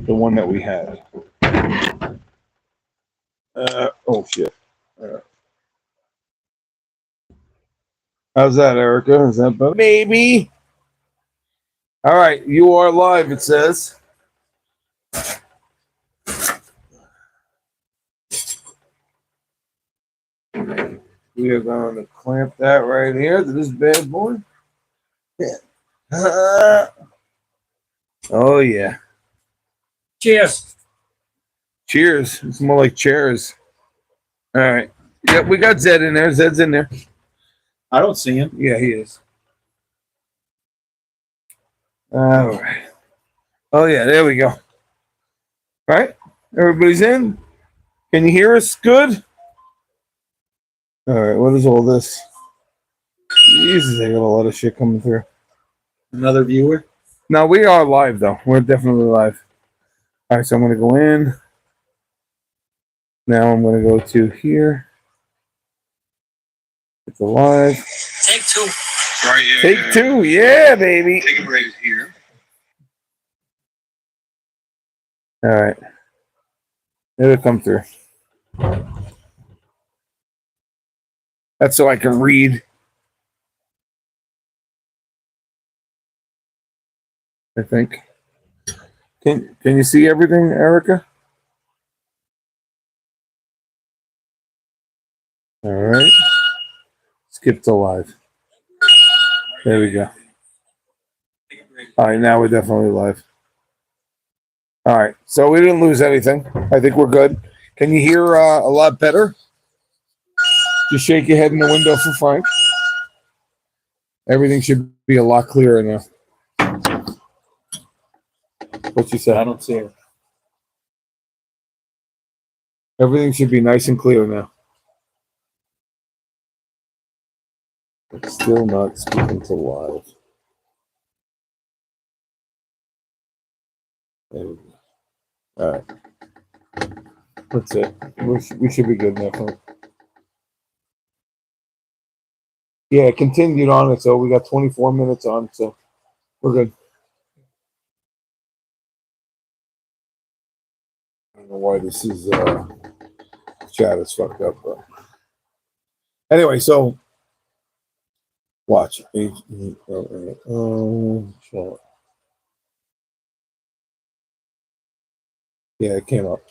the one that we had. Oh shit. How's that, Erica? Is that better? Maybe. All right, you are live, it says. We are going to clamp that right here to this bad boy. Yeah. Oh, yeah. Cheers. Cheers. It's more like chairs. All right. Yep, we got Zed in there. Zed's in there. I don't see him. Yeah, he is. All right. Oh, yeah, there we go. All right. Everybody's in. Can you hear us good? All right. What is all this? Jesus, I got a lot of shit coming through. Another viewer? No, we are live, though. We're definitely live. All right, so I'm going to go in. Now I'm going to go to here. It's alive. Take two. Right, yeah, Take two. Yeah, baby. Take a break here. All right. It'll come through. That's so I can read. I think. Can you see everything, Erica? All right. Skip to live. There we go. All right, now we're definitely live. All right, so we didn't lose anything. I think we're good. Can you hear a lot better? Just shake your head in the window for Frank. Everything should be a lot clearer now. What you said? I don't see her. Everything should be nice and clear now. It's still not speaking to live. There we go. All right. That's it. We should be good now. Yeah, it continued on it, so we got 24 minutes on, so we're good. I don't know why this is chat is fucked up, but anyway, so watch. Yeah, it came up.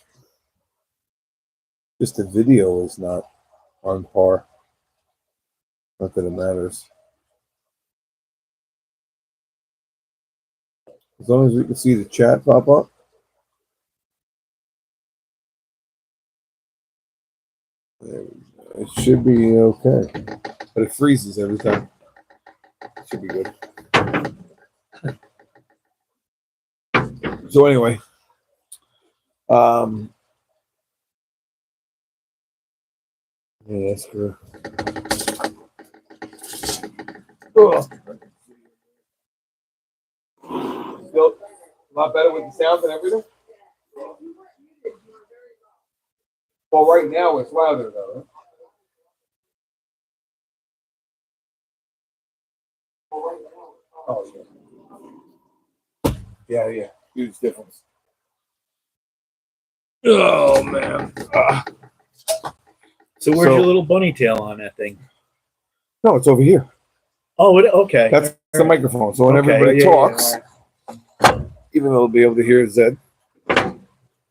Just the video is not on par. Not that it matters. As long as we can see the chat pop up. It should be okay. But it freezes every time. It should be good. So anyway. Yeah, that's true. Still a lot better with the sound and everything? Well, right now it's louder though, right? Oh, yeah. Yeah. Huge difference. Oh, man. So where's your little bunny tail on that thing? No, it's over here. Oh, okay. That's the microphone. So when everybody talks, even though they'll be able to hear Zed, and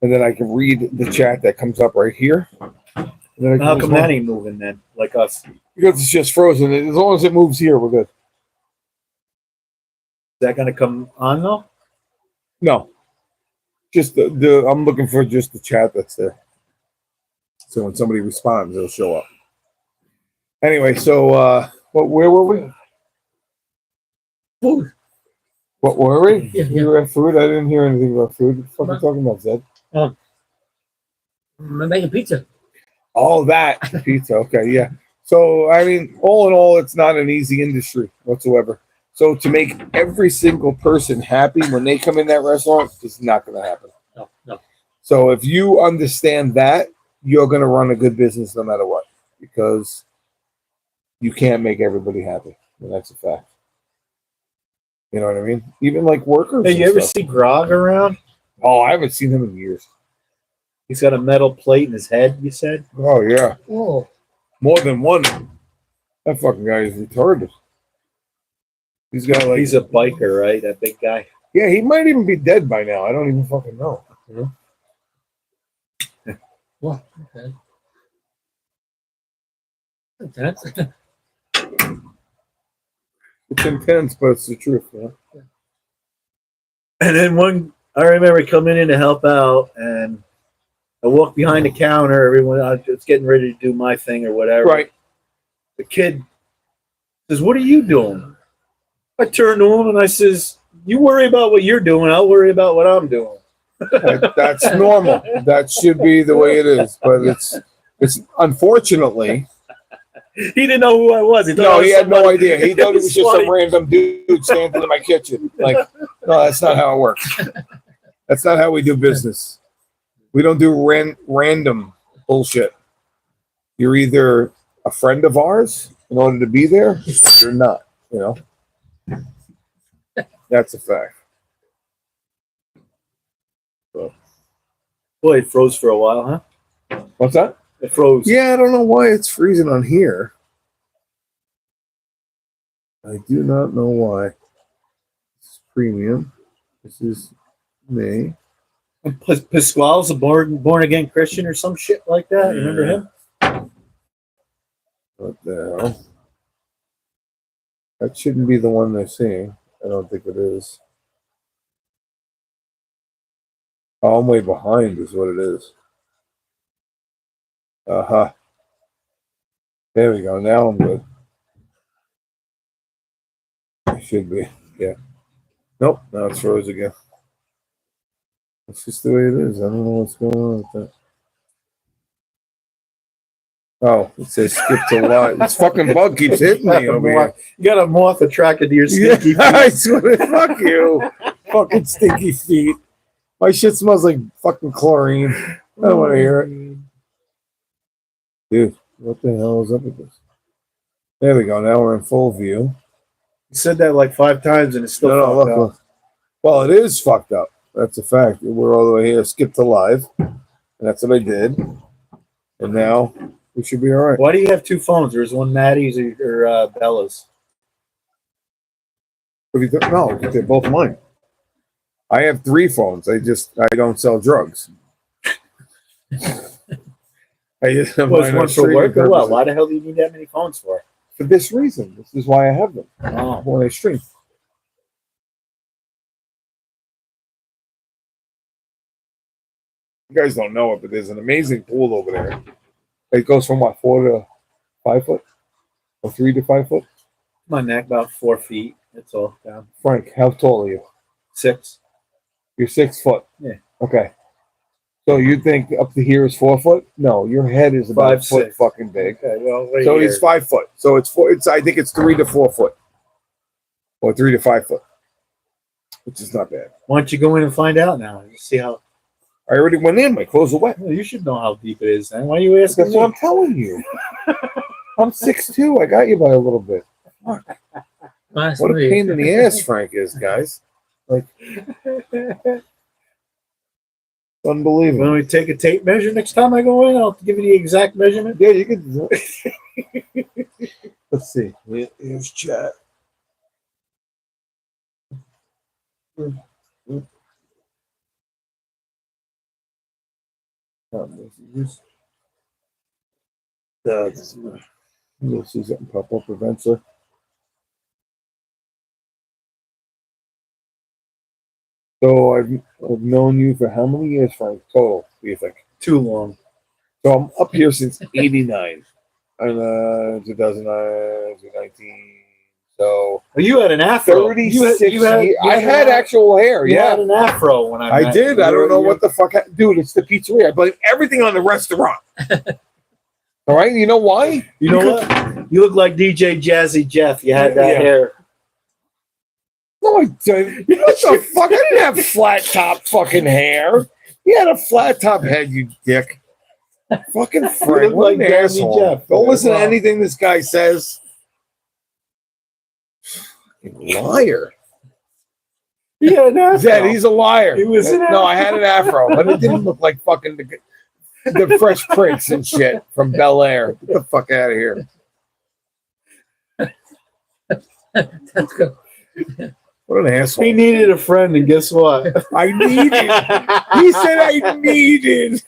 then I can read the chat that comes up right here. How come that ain't moving then, like us? Because it's just frozen. As long as it moves here, we're good. Is that going to come on though? No. Just the I'm looking for just the chat that's there. So when somebody responds, it'll show up. Anyway, so where were we? Food. What were we? Yeah. We were at food. I didn't hear anything about food. What the fuck are you talking about, Zed? I'm making pizza. Oh, that pizza. Okay, yeah. So I mean, all in all, it's not an easy industry whatsoever. So to make every single person happy when they come in that restaurant is not going to happen. No. So if you understand that, you're going to run a good business no matter what, because you can't make everybody happy. And that's a fact. You know what I mean? Even like workers. Hey, you ever see Grog around? Oh, I haven't seen him in years. He's got a metal plate in his head, you said? Oh yeah, Oh, more than one. That fucking guy is retarded. He's got like He's a biker, right? That big guy. yeah, he might even be dead by now. I don't even fucking know. well, okay. Intense. It's intense, but it's the truth. Man. And then I remember coming in to help out, and I walked behind the counter. Everyone, I was getting ready to do my thing or whatever. Right. The kid says, "What are you doing?" I turned to him and I says, "You worry about what you're doing. I'll worry about what I'm doing." That's normal. That should be the way it is. But it's unfortunately. He didn't know who I was. He Had no idea. He thought it was just some random dude standing in my kitchen. Like, no, that's not how it works. That's not how we do business. We don't do random bullshit. You're either a friend of ours in order to be there, or you're not. You know, that's a fact. So. Boy, it froze for a while, huh? What's that? It froze. Yeah, I don't know why it's freezing on here. I do not know why. This is premium. This is me. Pasquale's a born again Christian or some shit like that. You remember him? What the hell? That shouldn't be the one they're seeing. I don't think it is. Oh, I'm way behind is what it is. Uh-huh. There we go. Now I'm good. It should be. Yeah. Nope. Now it's froze again. It's just the way it is. I don't know what's going on with that. Oh, it says skip to live. This fucking bug keeps hitting me over here. You got a moth attracted to your stinky feet. I swear, fuck you. Fucking stinky feet. My shit smells like fucking chlorine. I don't want to hear it. Dude, what the hell is up with this? There we go. Now we're in full view. You said that like 5 times and it's still fucked up. Look. Well, it is fucked up. That's a fact. We're all the way here. Skip to live. And that's what I did. And now we should be all right. Why do you have 2 phones? There's one Maddie's or Bella's. No, they're both mine. I have 3 phones. I don't sell drugs. I just have Was one for work or what? purposes. Why the hell do you need that many phones for? For this reason. This is why I have them. Oh. When I stream. You guys don't know it, but there's an amazing pool over there. It goes from what, 4 to 5 foot? Or 3 to 5 foot? My neck about 4 feet. That's all down. Frank, how tall are you? 6. You're 6 foot. Yeah. Okay. So you think up to here is 4 foot? No, your head is about 5, a foot 6. fucking big. Okay, well, right So here. he's 5 foot. So it's 4. I think it's 3 to 4 foot, or 3 to 5 foot, which is not bad. Why don't you go in and find out now? See how. I already went in. My clothes are wet. Well, you should know how deep it is. Then why are you asking That's me? what I'm telling you. I'm 6'2". I got you by a little bit. Last What a week. pain in the ass Frank is, guys. Like, unbelievable. When we take a tape measure next time I go in, I'll give you the exact measurement. Yeah, you can do it. Let's see. Here's chat. You'll see something pop up eventually. So I've known you for how many years, Frank? Total, do you think? Too long. So I'm up here since '89, and 2009, 2019. So Well, you had an afro. 36 You had- years. you I had an- actual hair. You Yeah, had an afro when I I met did. you. I don't know what the fuck, dude. It's the pizzeria. I blame everything on the restaurant. All right, you know why? You know what? You look like DJ Jazzy Jeff. You had that Yeah. hair. No, I didn't. What the fuck? I didn't have flat top fucking hair. You had a flat top head, you dick. Fucking Frank, look what like an Jazzy asshole. Jeff. Don't listen to Wow. anything this guy says. Fucking liar. Yeah, that's Zed, he's a liar. He was an No, I had an afro, but it didn't look like fucking the Fresh Prince and shit from Bel Air. Get the fuck out of here. That's good. What an asshole. He needed a friend, and guess what? I needed. He said I needed.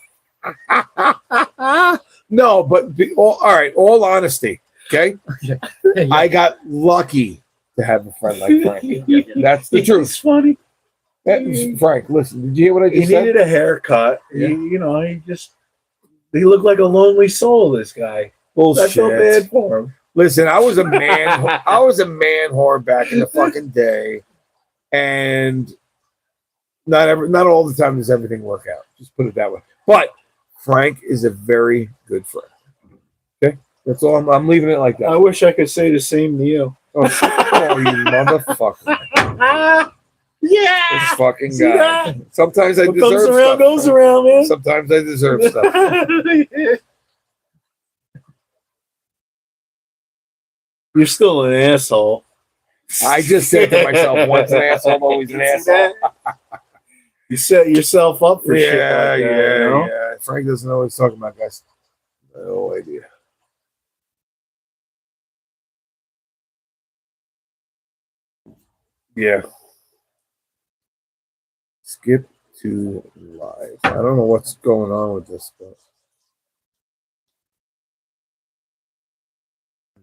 No, but all right. All honesty, okay. Yeah. I got lucky to have a friend like Frank. That's the truth. It's funny. Frank, listen. Did you hear what I He just said? needed a haircut. Yeah. He looked like a lonely soul. This guy. Bullshit. I felt bad for him. Listen, I was a man. I was a man whore back in the fucking day, and not all the time does everything work out. Just put it that way. But Frank is a very good friend. Okay, that's all. I'm leaving it like that. I wish I could say the same to you. Oh, you motherfucker! Yeah. This fucking See guy. that? Sometimes I What comes deserve around stuff. goes around, man. Sometimes I deserve stuff. You're still an asshole. I just said to myself, once an asshole, always an asshole. You set yourself up for shit like that, you know? yeah. Frank doesn't know what he's talking about, guys. No idea. Yeah. Skip to live. I don't know what's going on with this, but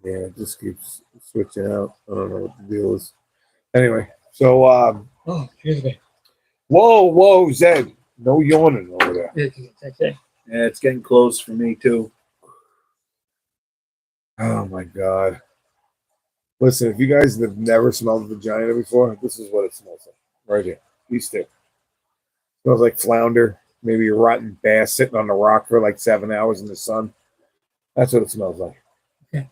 yeah, it just keeps switching out. I don't know what the deal is. Anyway, so Oh, excuse me. whoa, Zed. No yawning over there. Okay. Yeah, it's getting close for me too. Oh my god. Listen, if you guys have never smelled vagina before, this is what it smells like. Right here. These two. Smells like flounder, maybe a rotten bass sitting on the rock for like 7 hours in the sun. That's what it smells like. Okay.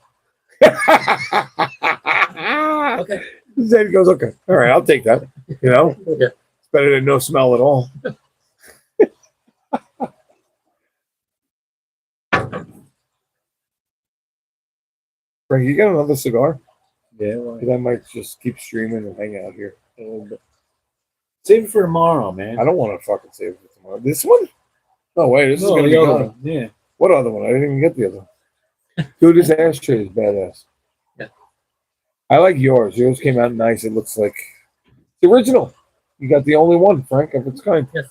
Okay. Zed goes, okay. All right, I'll take that. You know? Yeah. It's better than no smell at all. Frank, you got another cigar? Yeah, well, 'Cause I might just keep streaming and hang out here a little bit. save it for tomorrow, man. I don't want to fucking save it for tomorrow. This one? No way. This is No, going to the be other gone. one. Yeah. What other one? I didn't even get the other one. Dude, this ashtray is badass. Yeah. I like yours. Yours came out nice. It looks like the original. You got the only one, Frank, of its kind. Yes.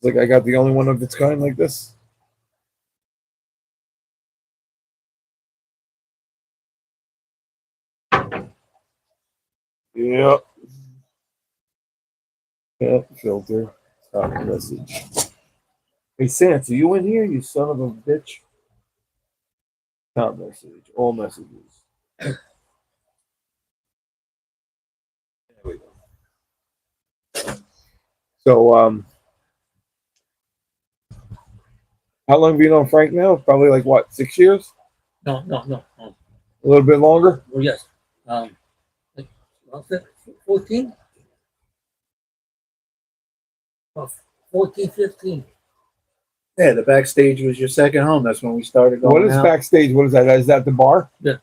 It's like I got the only one of its kind like this. Yep. Yep, filter. Stop message. Hey, Sans, are you in here, you son of a bitch? Top message. All messages. There we go. So, how long have you known Frank now? Probably like what, 6 years? No. A little bit longer? Well, yes. Like, 14? 14, 15. Yeah, the backstage was your second home. That's when we started going What is out. backstage? What is that? Is that the bar? Yeah,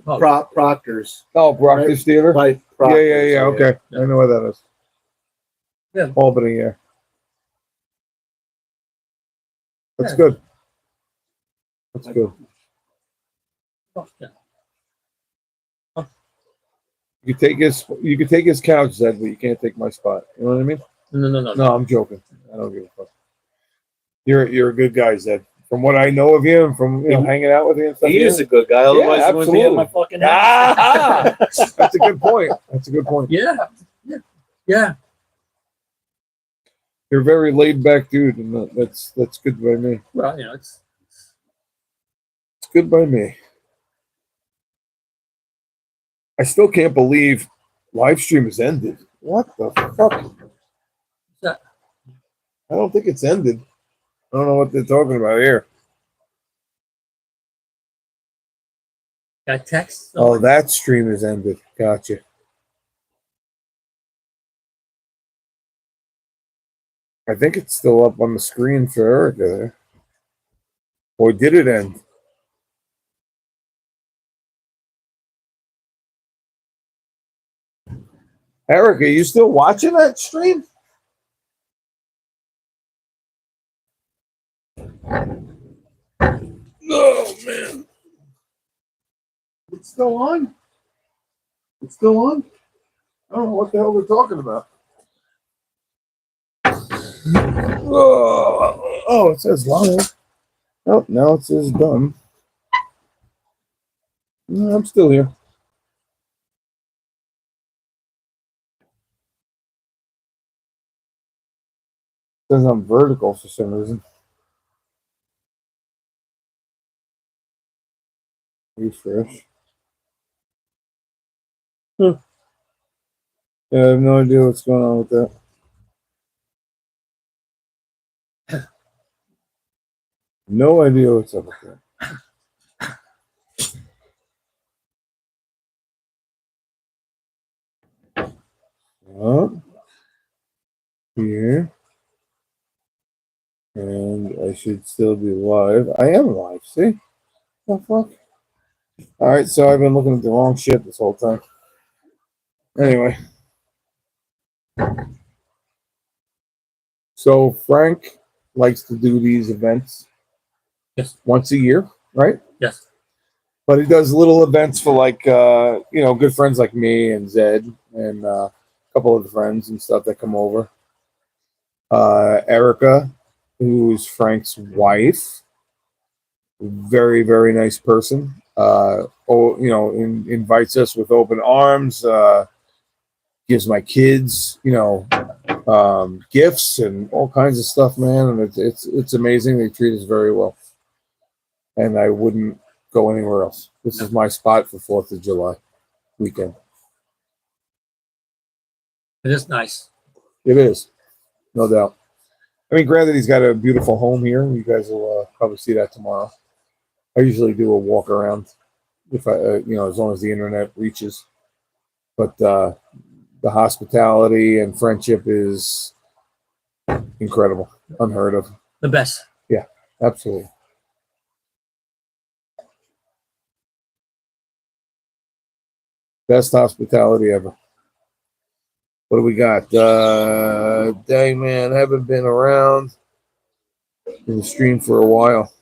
Oh. Proctor's. Oh, Proctor's Theater? By Proctor's, Yeah. Okay. Yeah. I know where that is. Yeah. Albany, yeah. That's Yeah. good. That's good. Oh, yeah. You could take his couch, Zed, but you can't take my spot. You know what I mean? No. No, I'm joking. I don't give a fuck. You're a good guy, Zed. From what I know of you and from hanging out with you and stuff. He is a good guy. Otherwise, he wouldn't be at my fucking house. Ah, that's a good point. That's a good point. Yeah. You're a very laid back dude, and that's good by me. Well, it's It's good by me. I still can't believe live stream has ended. What the fuck? that. I don't think it's ended. I don't know what they're talking about here. Got text. Oh, that stream has ended. Gotcha. I think it's still up on the screen for Erica there. Or did it end? Eric, are you still watching that stream? Oh man, it's still on. It's still on. I don't know what the hell we're talking about. Oh, it says live. Oh, now it says done. No, I'm still here. It says I'm vertical for some reason. Refresh. Huh. Yeah, I have no idea what's going on with that. No idea what's up with that. Up here. And I should still be live. I am live, see? The fuck? Alright, so I've been looking at the wrong shit this whole time. Anyway. So Frank likes to do these events Yes. once a year, right? Yes. But he does little events for like good friends like me and Zed and a couple of the friends and stuff that come over. Erica, who is Frank's wife, very, very nice person. Invites us with open arms, gives my kids, gifts and all kinds of stuff, man. And it's amazing. They treat us very well. And I wouldn't go anywhere else. This is my spot for 4th of July weekend. It is nice. It is, no doubt. I mean, granted, he's got a beautiful home here. You guys will probably see that tomorrow. I usually do a walk around if I, as long as the internet reaches. But the hospitality and friendship is incredible, unheard of. The best. Yeah, absolutely. Best hospitality ever. What do we got? Dang man, haven't been around in the stream for a while.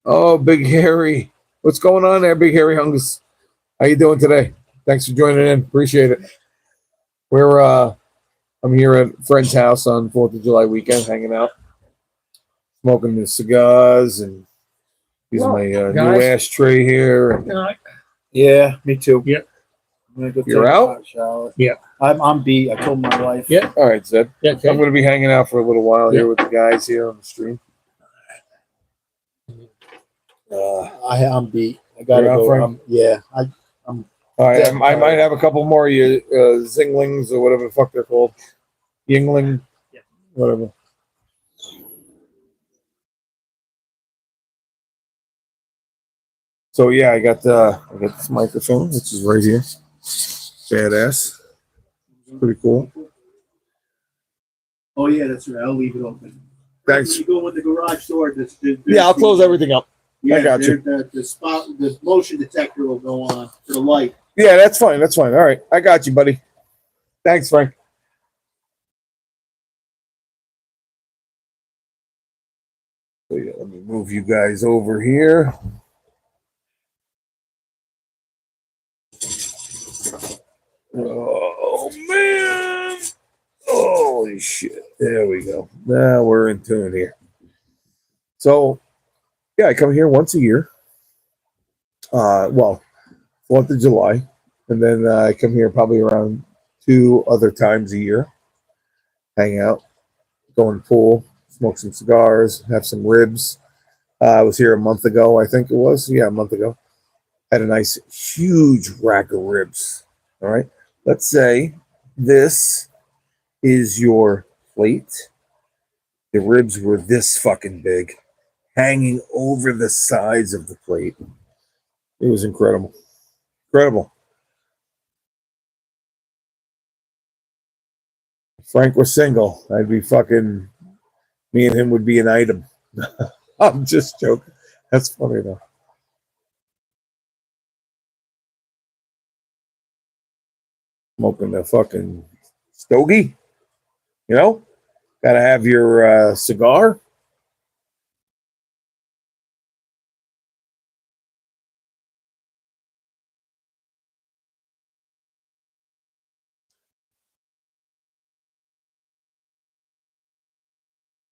Oh, Big Harry. What's going on there, Big Harry Hungus? How you doing today? Thanks for joining in. Appreciate it. I'm here at a friend's house on 4th of July weekend, hanging out, smoking the cigars and using my new ashtray here. And Yeah, me too. Yep. I'm gonna go You're take out? a hot shower. Yeah. I'm beat. I told my wife. Yeah. All right, Zed. Yeah. I'm going to be hanging out for a little while here Yeah. with the guys here on the stream. I'm beat. I gotta You're out, go. Frank? Yeah. All right, I might have a couple more zinglings or whatever the fuck they're called. Yingling, Yeah. whatever. So yeah, I got this microphone, which is right here. Badass. Pretty cool. Oh yeah, that's right. I'll leave it open. Thanks. You go in the garage door. Yeah, I'll close everything up. Yeah, I got you. The motion detector will go on for the light. Yeah, that's fine. That's fine. All right, I got you, buddy. Thanks, Frank. So yeah, let me move you guys over here. Oh man! Holy shit! There we go. Now we're in tune here. So yeah, I come here once a year. 4th of July, and then I come here probably around 2 other times a year. Hang out, go in the pool, smoke some cigars, have some ribs. I was here a month ago, I think it was. Yeah, a month ago. Had a nice, huge rack of ribs. All right. Let's say this is your plate. The ribs were this fucking big, hanging over the sides of the plate. It was incredible. Incredible. If Frank was single, I'd be fucking, me and him would be an item. I'm just joking. That's funny though. smoking a fucking stogie. You know, gotta have your cigar.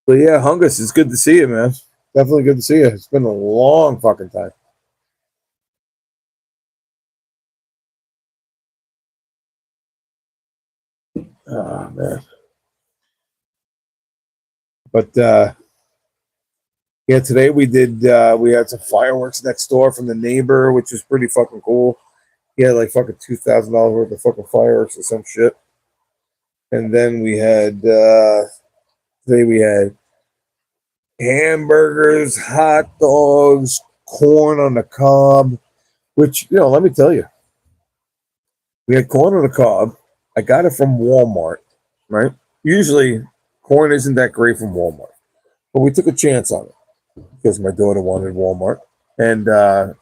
But yeah, Hungus, it's good to see you, man. Definitely good to see you. It's been a long fucking time. Oh man. But yeah, today we had some fireworks next door from the neighbor, which was pretty fucking cool. He had like fucking $2,000 worth of fucking fireworks or some shit. And then we had today we had hamburgers, hot dogs, corn on the cob, which, let me tell you, we had corn on the cob. I got it from Walmart, right? Usually corn isn't that great from Walmart, but we took a chance on it because my daughter wanted Walmart and,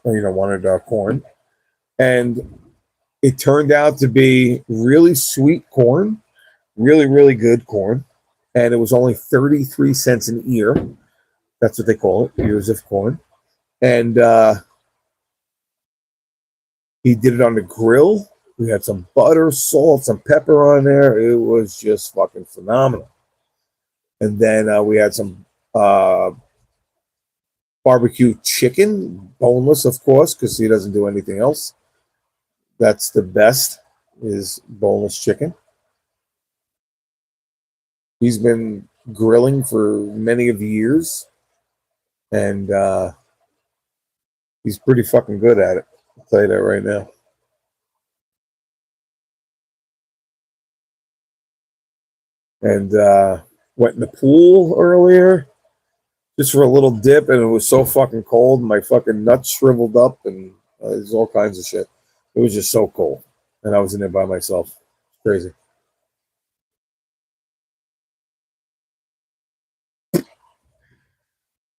wanted corn. And it turned out to be really sweet corn, really, really good corn. And it was only 33 cents an ear. That's what they call it, ears of corn. And he did it on the grill. We had some butter, salt, some pepper on there. It was just fucking phenomenal. And then we had some barbecue chicken, boneless, of course, because he doesn't do anything else. That's the best, is boneless chicken. He's been grilling for many of years, and he's pretty fucking good at it. I'll tell you that right now. And went in the pool earlier just for a little dip, and it was so fucking cold. My fucking nuts shriveled up, and there's all kinds of shit. It was just so cold, and I was in there by myself. It's crazy.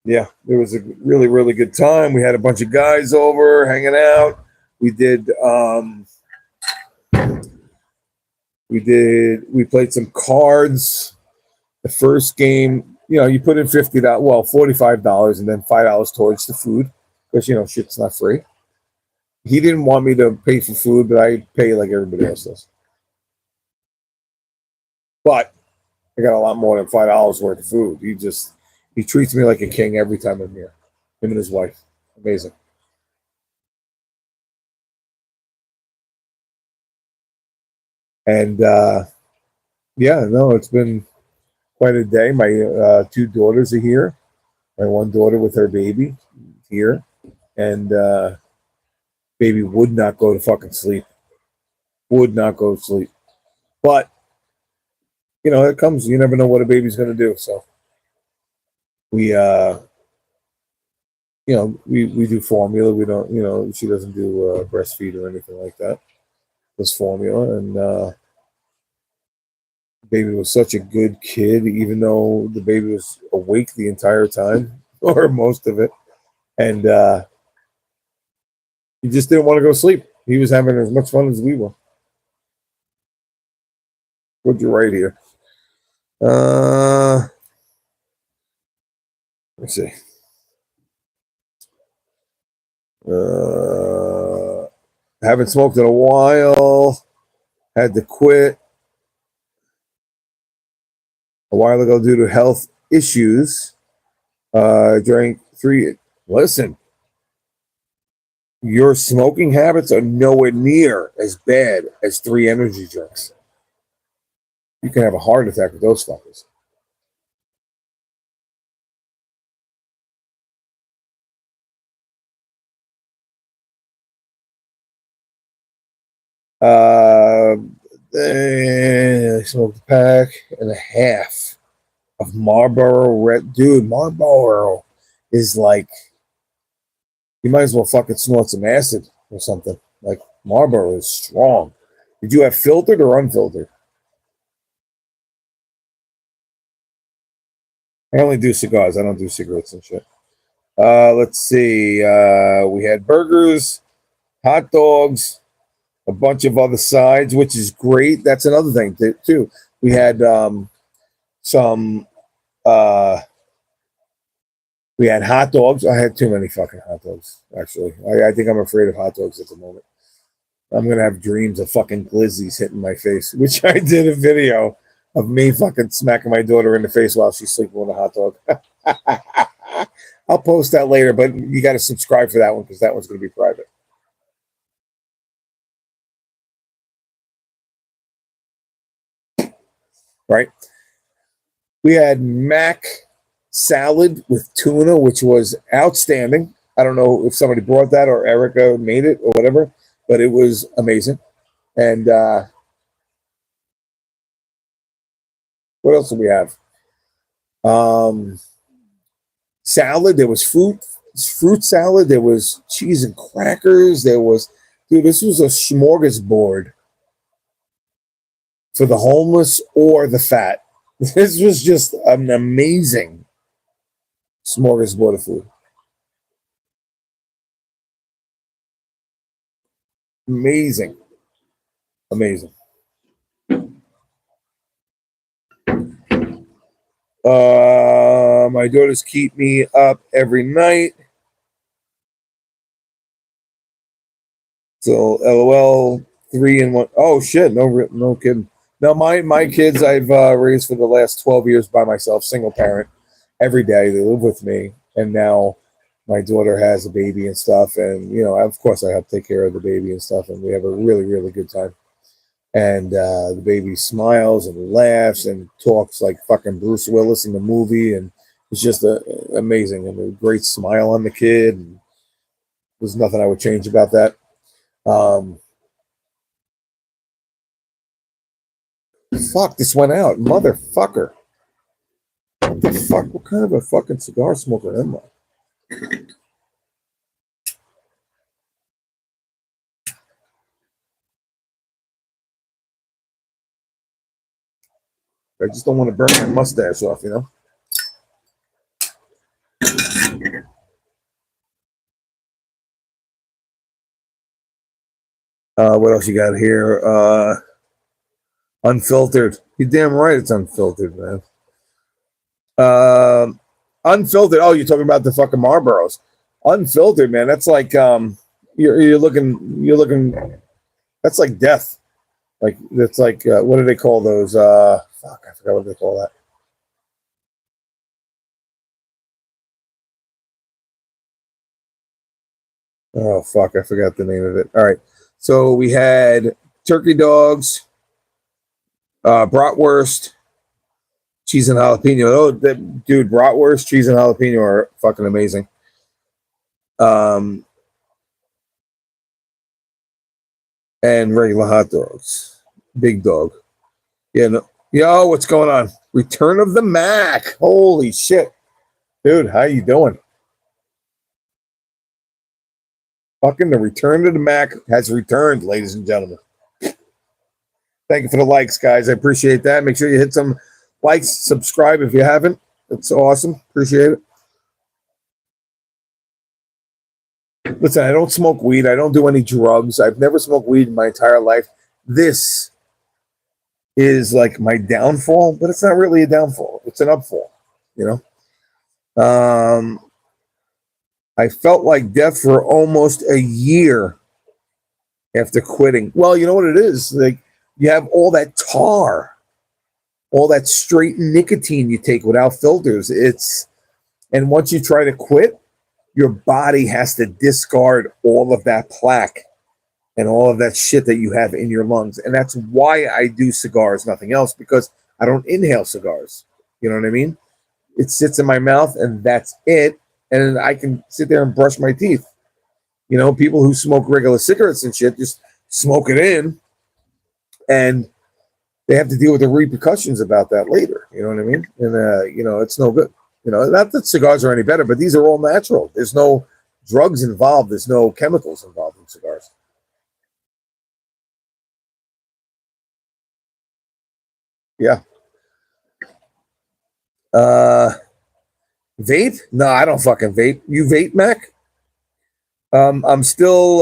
Yeah, it was a really, really good time. We had a bunch of guys over hanging out. We played some cards. The first game, you put in $50, well, $45, and then $5 towards the food because shit's not free. He didn't want me to pay for food, but I pay like everybody else does. But I got a lot more than $5 worth of food. He treats me like a king every time I'm here. Him and his wife, amazing. And yeah, no, it's been quite a day. My two daughters are here. My one daughter with her baby here, and baby would not go to fucking sleep. Would not go to sleep. But it comes. You never know what a baby's going to do. So we, we do formula. We don't, she doesn't do breastfeed or anything like that. Just formula, and baby was such a good kid, even though the baby was awake the entire time or most of it, and he just didn't want to go to sleep. He was having as much fun as we were. What'd you write here? Let's see. Haven't smoked in a while. Had to quit a while ago due to health issues. Drank 3. Listen, your smoking habits are nowhere near as bad as 3 energy drinks. You can have a heart attack with those fuckers. I smoked a pack and a half of Marlboro Red. Dude, Marlboro is like, you might as well fucking snort some acid or something. Like, Marlboro is strong. Did you have filtered or unfiltered? I only do cigars. I don't do cigarettes and shit. Let's see. We had burgers, hot dogs, a bunch of other sides, which is great. That's another thing too. We had some. We had hot dogs. I had too many fucking hot dogs. Actually, I think I'm afraid of hot dogs at the moment. I'm gonna have dreams of fucking glizzies hitting my face, which I did a video of me fucking smacking my daughter in the face while she's sleeping with a hot dog. I'll post that later, but you got to subscribe for that one because that one's going to be private. Right? We had mac salad with tuna, which was outstanding. I don't know if somebody brought that or Erica made it or whatever, but it was amazing. And what else do we have? Salad. There was fruit salad. There was cheese and crackers. There was, dude, this was a smorgasbord for the homeless or the fat. This was just an amazing smorgasbord of food. Amazing. Amazing. My daughters keep me up every night. So LOL 3-1. Oh shit! No kidding. No, my kids I've raised for the last 12 years by myself, single parent. Every day they live with me, and now my daughter has a baby and stuff, and you know, of course, I help take care of the baby and stuff, and we have a really good time. And the baby smiles and laughs and talks like fucking Bruce Willis in the movie, and it's just amazing and a great smile on the kid. And there's nothing I would change about that. Fuck, this went out, motherfucker. What the fuck? What kind of a fucking cigar smoker am I? I just don't want to burn my mustache off, you know? What else you got here? Unfiltered. You're damn right it's unfiltered, man. Unfiltered. Oh, you're talking about the fucking Marlboros. Unfiltered, man. That's like you're looking that's like death. Like that's like what do they call those? Fuck, I forgot what they call that. Oh fuck, I forgot the name of it. All right. So we had turkey dogs, bratwurst, cheese and jalapeno. Oh, dude, bratwurst, cheese and jalapeno are fucking amazing. And regular hot dogs, big dog. Yeah, no, yo, what's going on? Return of the Mac. Holy shit, dude, how you doing? Fucking the return of the Mac has returned, ladies and gentlemen. Thank you for the likes, guys. I appreciate that. Make sure you hit some likes, subscribe if you haven't. It's awesome. Appreciate it. Listen, I don't smoke weed. I don't do any drugs. I've never smoked weed in my entire life. This is like my downfall, but it's not really a downfall. It's an upfall, you know? I felt like death for almost a year after quitting. Well, you know what it is? Like you have all that tar, all that straight nicotine you take without filters. And once you try to quit, your body has to discard all of that plaque and all of that shit that you have in your lungs. And that's why I do cigars, nothing else, because I don't inhale cigars. You know what I mean? It sits in my mouth and that's it. And I can sit there and brush my teeth. You know, people who smoke regular cigarettes and shit just smoke it in and they have to deal with the repercussions about that later. You know what I mean? And, you know, it's no good. You know, not that cigars are any better, but these are all natural. There's no drugs involved. There's no chemicals involved in cigars. Yeah. Vape? No, I don't fucking vape. You vape, Mac? I'm still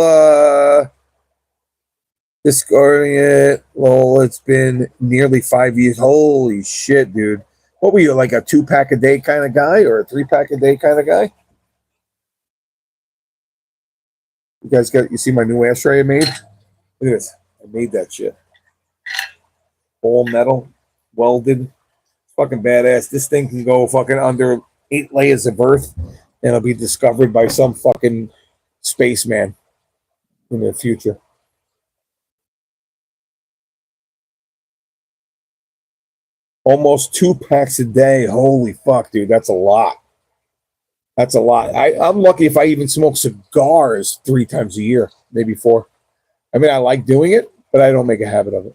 Discarding it. Well, it's been nearly 5 years. Holy shit, dude. What were you, like a 2-pack a day kind of guy or a 3-pack a day kind of guy? You see my new ashtray I made? Look at this. I made that shit. All metal, welded. Fucking badass. This thing can go fucking under 8 layers of earth and it'll be discovered by some fucking spaceman in the future. Almost 2 packs a day. Holy fuck, dude. That's a lot. That's a lot. I'm lucky if I even smoke cigars 3 times a year, maybe 4. I mean, I like doing it, but I don't make a habit of it.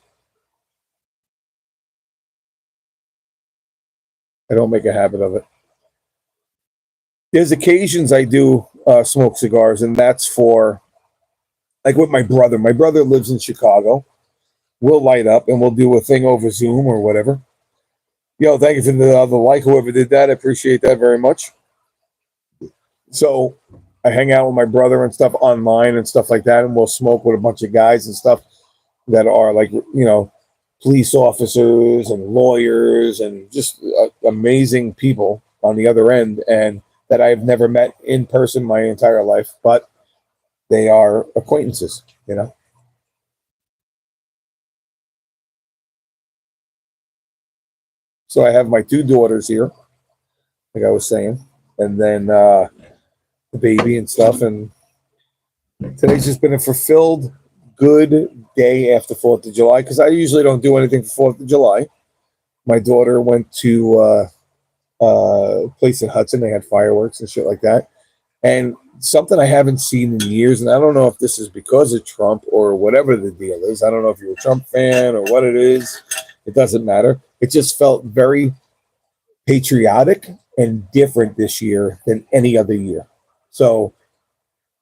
I don't make a habit of it. There's occasions I do smoke cigars, and that's for, like with my brother. My brother lives in Chicago. We'll light up and we'll do a thing over Zoom or whatever. Yo, thank you for the like, whoever did that. I appreciate that very much. So I hang out with my brother and stuff online and stuff like that, and we'll smoke with a bunch of guys and stuff that are like, police officers and lawyers and just amazing people on the other end, and that I've never met in person my entire life, but they are acquaintances, So I have my 2 daughters here, like I was saying, and then the baby and stuff. And today's just been a fulfilled, good day after 4th of July, because I usually don't do anything for 4th of July. My daughter went to a place in Hudson. They had fireworks and shit like that. And something I haven't seen in years, and I don't know if this is because of Trump or whatever the deal is. I don't know if you're a Trump fan or what it is. It doesn't matter. It just felt very patriotic and different this year than any other year. So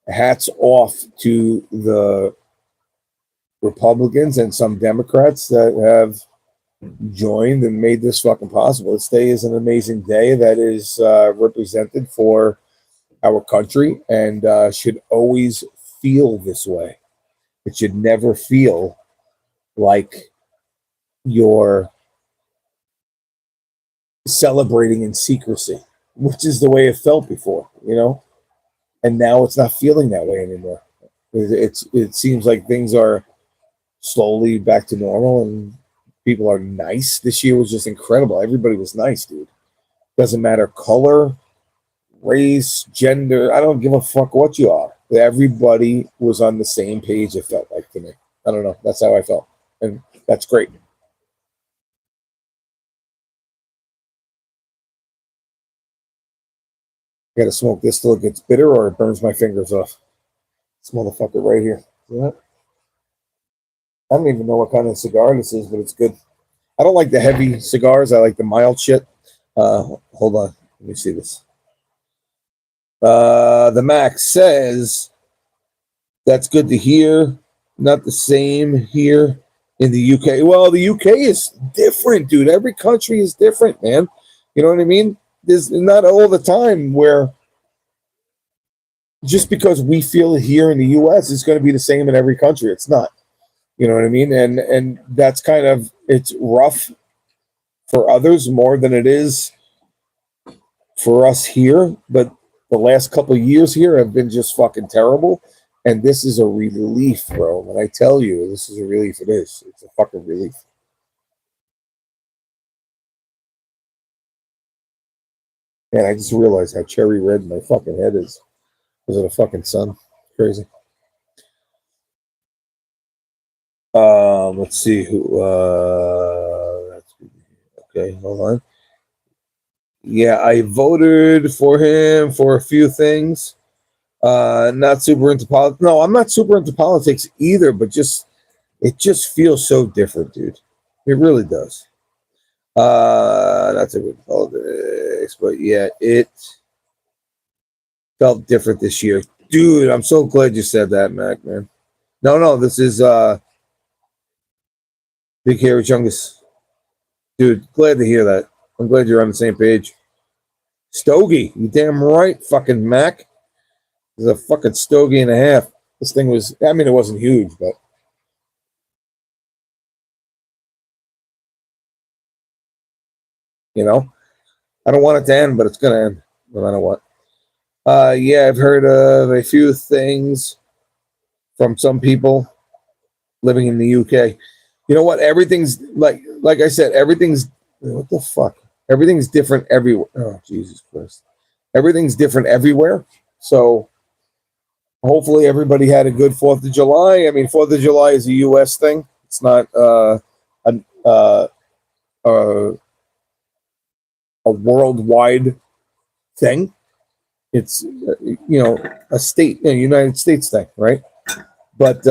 hats off to the Republicans and some Democrats that have joined and made this fucking possible. This day is an amazing day that is represented for our country and should always feel this way. It should never feel like you're celebrating in secrecy, which is the way it felt before, And now it's not feeling that way anymore. It seems like things are slowly back to normal and people are nice. This year was just incredible. Everybody was nice, dude. Doesn't matter color, race, gender. I don't give a fuck what you are. Everybody was on the same page, it felt like to me. I don't know. That's how I felt. And that's great. I gotta smoke this till it gets bitter or it burns my fingers off. This motherfucker right here. See that? I don't even know what kind of cigar this is, but it's good. I don't like the heavy cigars. I like the mild shit. Hold on. Let me see this. The Mac says, that's good to hear. Not the same here in the UK. Well, the UK is different, dude. Every country is different, man. You know what I mean? There's not all the time where just because we feel it here in the US, it's going to be the same in every country. It's not. You know what I mean? And that's kind of, it's rough for others more than it is for us here. But the last couple of years here have been just fucking terrible. And this is a relief, bro. When I tell you this is a relief, it is. It's a fucking relief. Man, I just realized how cherry red my fucking head is. Was it a fucking sun? Crazy. Let's see who. Okay, hold on. Yeah, I voted for him for a few things. Not super into politics. No, I'm not super into politics either, but it just feels so different, dude. It really does. Not super into politics, but yeah, it felt different this year. Dude, I'm so glad you said that, Mac, man. No, this is Big Hairy Chungus. Dude, glad to hear that. I'm glad you're on the same page. Stogie, you damn right, fucking Mac. There's a fucking stogie and a half. This thing was, I mean, it wasn't huge, but You know, I don't want it to end, but it's going to end no matter what. Yeah, I've heard of a few things from some people living in the UK. You know what? Everything's like I said, everything's what the fuck? Everything's different everywhere. Oh, Jesus Christ. Everything's different everywhere. So hopefully everybody had a good 4th of July. I mean, 4th of July is a US thing. It's not a, uh, a worldwide thing. It's a state, United States thing, right? But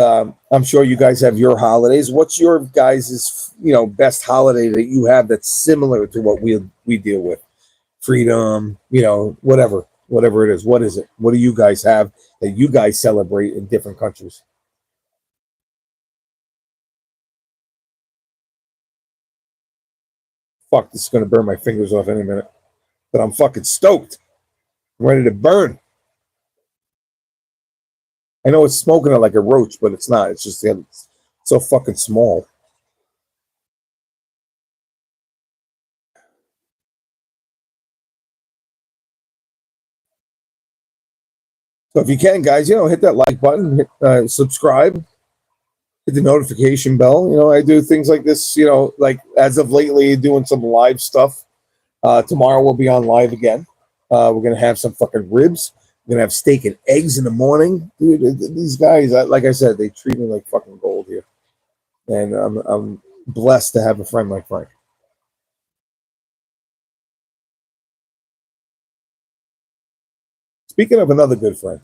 I'm sure you guys have your holidays. What's your guys' best holiday that you have that's similar to what we deal with? Freedom, whatever it is. What is it? What do you guys have that you guys celebrate in different countries? Fuck, this is gonna burn my fingers off any minute. But I'm fucking stoked. I'm ready to burn. I know it's smoking it like a roach, but it's not. It's just it's so fucking small. So if you can, guys, hit that like button, hit subscribe, hit the notification bell. I do things like this, like as of lately, doing some live stuff. Tomorrow we'll be on live again. We're gonna have some fucking ribs. We're gonna have steak and eggs in the morning. Dude, these guys, like I said, they treat me like fucking gold here, and I'm blessed to have a friend like Frank. Speaking of another good friend,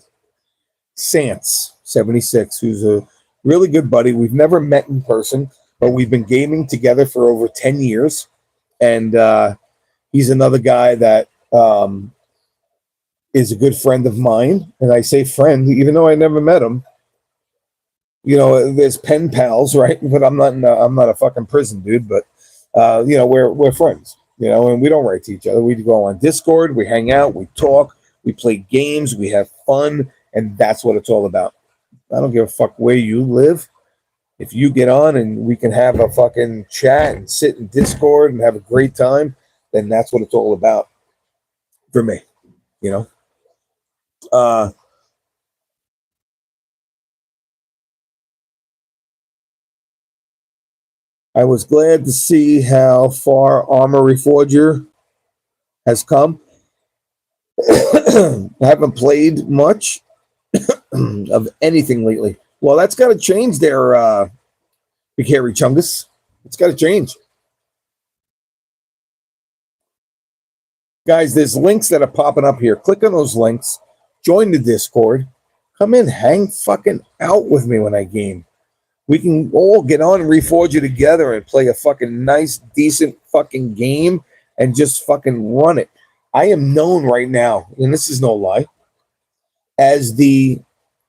Sance76, who's a really good buddy. We've never met in person, but we've been gaming together for over 10 years, and he's another guy that is a good friend of mine. And I say friend, even though I never met him. There's pen pals, right? But I'm not a fucking prison dude. But we're friends. And we don't write to each other. We go on Discord, we hang out, we talk, we play games, we have fun, and that's what it's all about. I don't give a fuck where you live. If you get on and we can have a fucking chat and sit in Discord and have a great time, then that's what it's all about for me. I was glad to see how far Armory Forger has come. I haven't played much of anything lately. Well, that's got to change there, Big Hairy Chungus. It's got to change. Guys, there's links that are popping up here. Click on those links. Join the Discord. Come in, hang fucking out with me when I game. We can all get on Reforger together and play a fucking nice, decent fucking game and just fucking run it. I am known right now, and this is no lie, as the...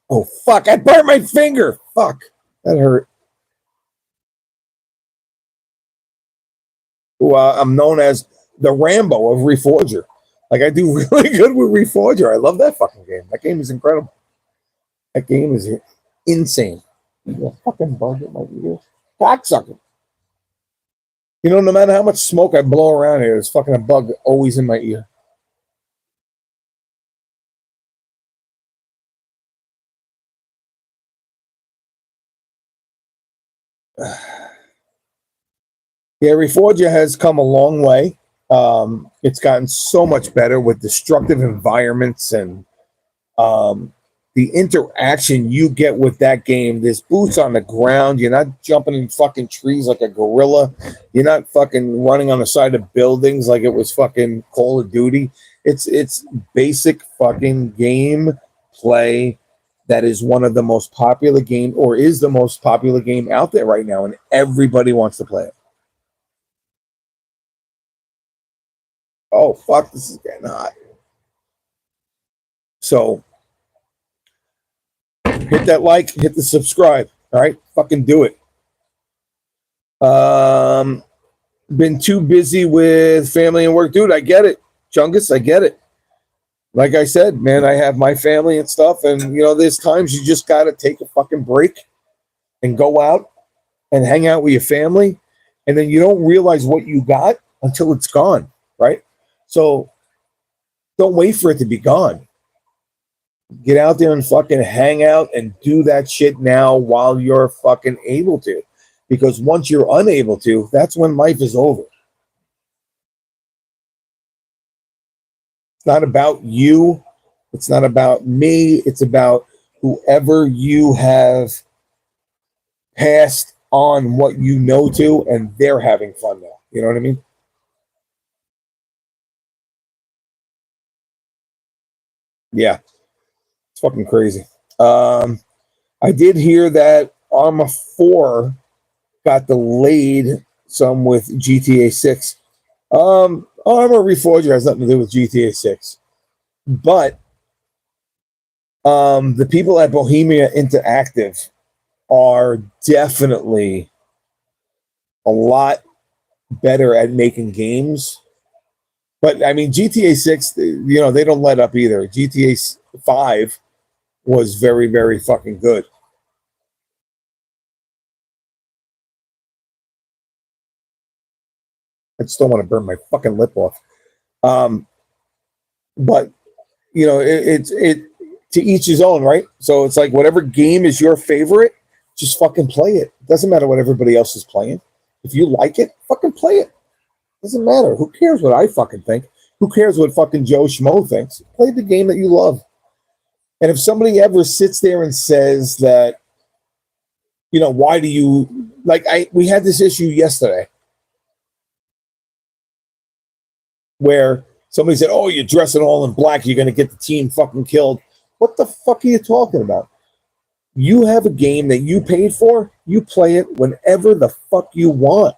Oh, fuck, I burnt my finger. Fuck, that hurt. Well, I'm known as the Rambo of Reforger. Like, I do really good with Reforger. I love that fucking game. That game is incredible. That game is insane. You fucking bug in my ear. Cocksucker. No matter how much smoke I blow around here, there's fucking a bug always in my ear. Yeah, Reforger has come a long way. It's gotten so much better with destructive environments and the interaction you get with that game. There's boots on the ground. You're not jumping in fucking trees like a gorilla. You're not fucking running on the side of buildings like it was fucking Call of Duty. It's basic fucking game play that is one of the most popular game, or is the most popular game out there right now, and everybody wants to play it. Oh, fuck, this is getting hot. So, hit that like, hit the subscribe. All right? Fucking do it. Been too busy with family and work. Dude, I get it. Chungus, I get it. Like I said, man, I have my family and stuff, and, there's times you just got to take a fucking break and go out and hang out with your family, and then you don't realize what you got until it's gone. right? So don't wait for it to be gone. Get out there and fucking hang out and do that shit now while you're fucking able to. Because once you're unable to, that's when life is over. It's not about you. It's not about me. It's about whoever you have passed on what you know to, and they're having fun now. You know what I mean? Yeah. It's fucking crazy. I did hear that Arma 4 got delayed some with GTA 6. Arma Reforger has nothing to do with GTA 6. But the people at Bohemia Interactive are definitely a lot better at making games. But I mean, GTA 6, you know, they don't let up either. GTA 5 was very, very fucking good. I just don't want to burn my fucking lip off. But you know, it's to each his own, right? So it's like whatever game is your favorite, just fucking play it. Doesn't matter what everybody else is playing. If you like it, fucking play it. Doesn't matter. Who cares what I fucking think? Who cares what fucking Joe Schmo thinks? Play the game that you love. And if somebody ever sits there and says that, you know, why do you like? We had this issue yesterday where somebody said, "Oh, you're dressing all in black. You're going to get the team fucking killed." What the fuck are you talking about? You have a game that you paid for. You play it whenever the fuck you want.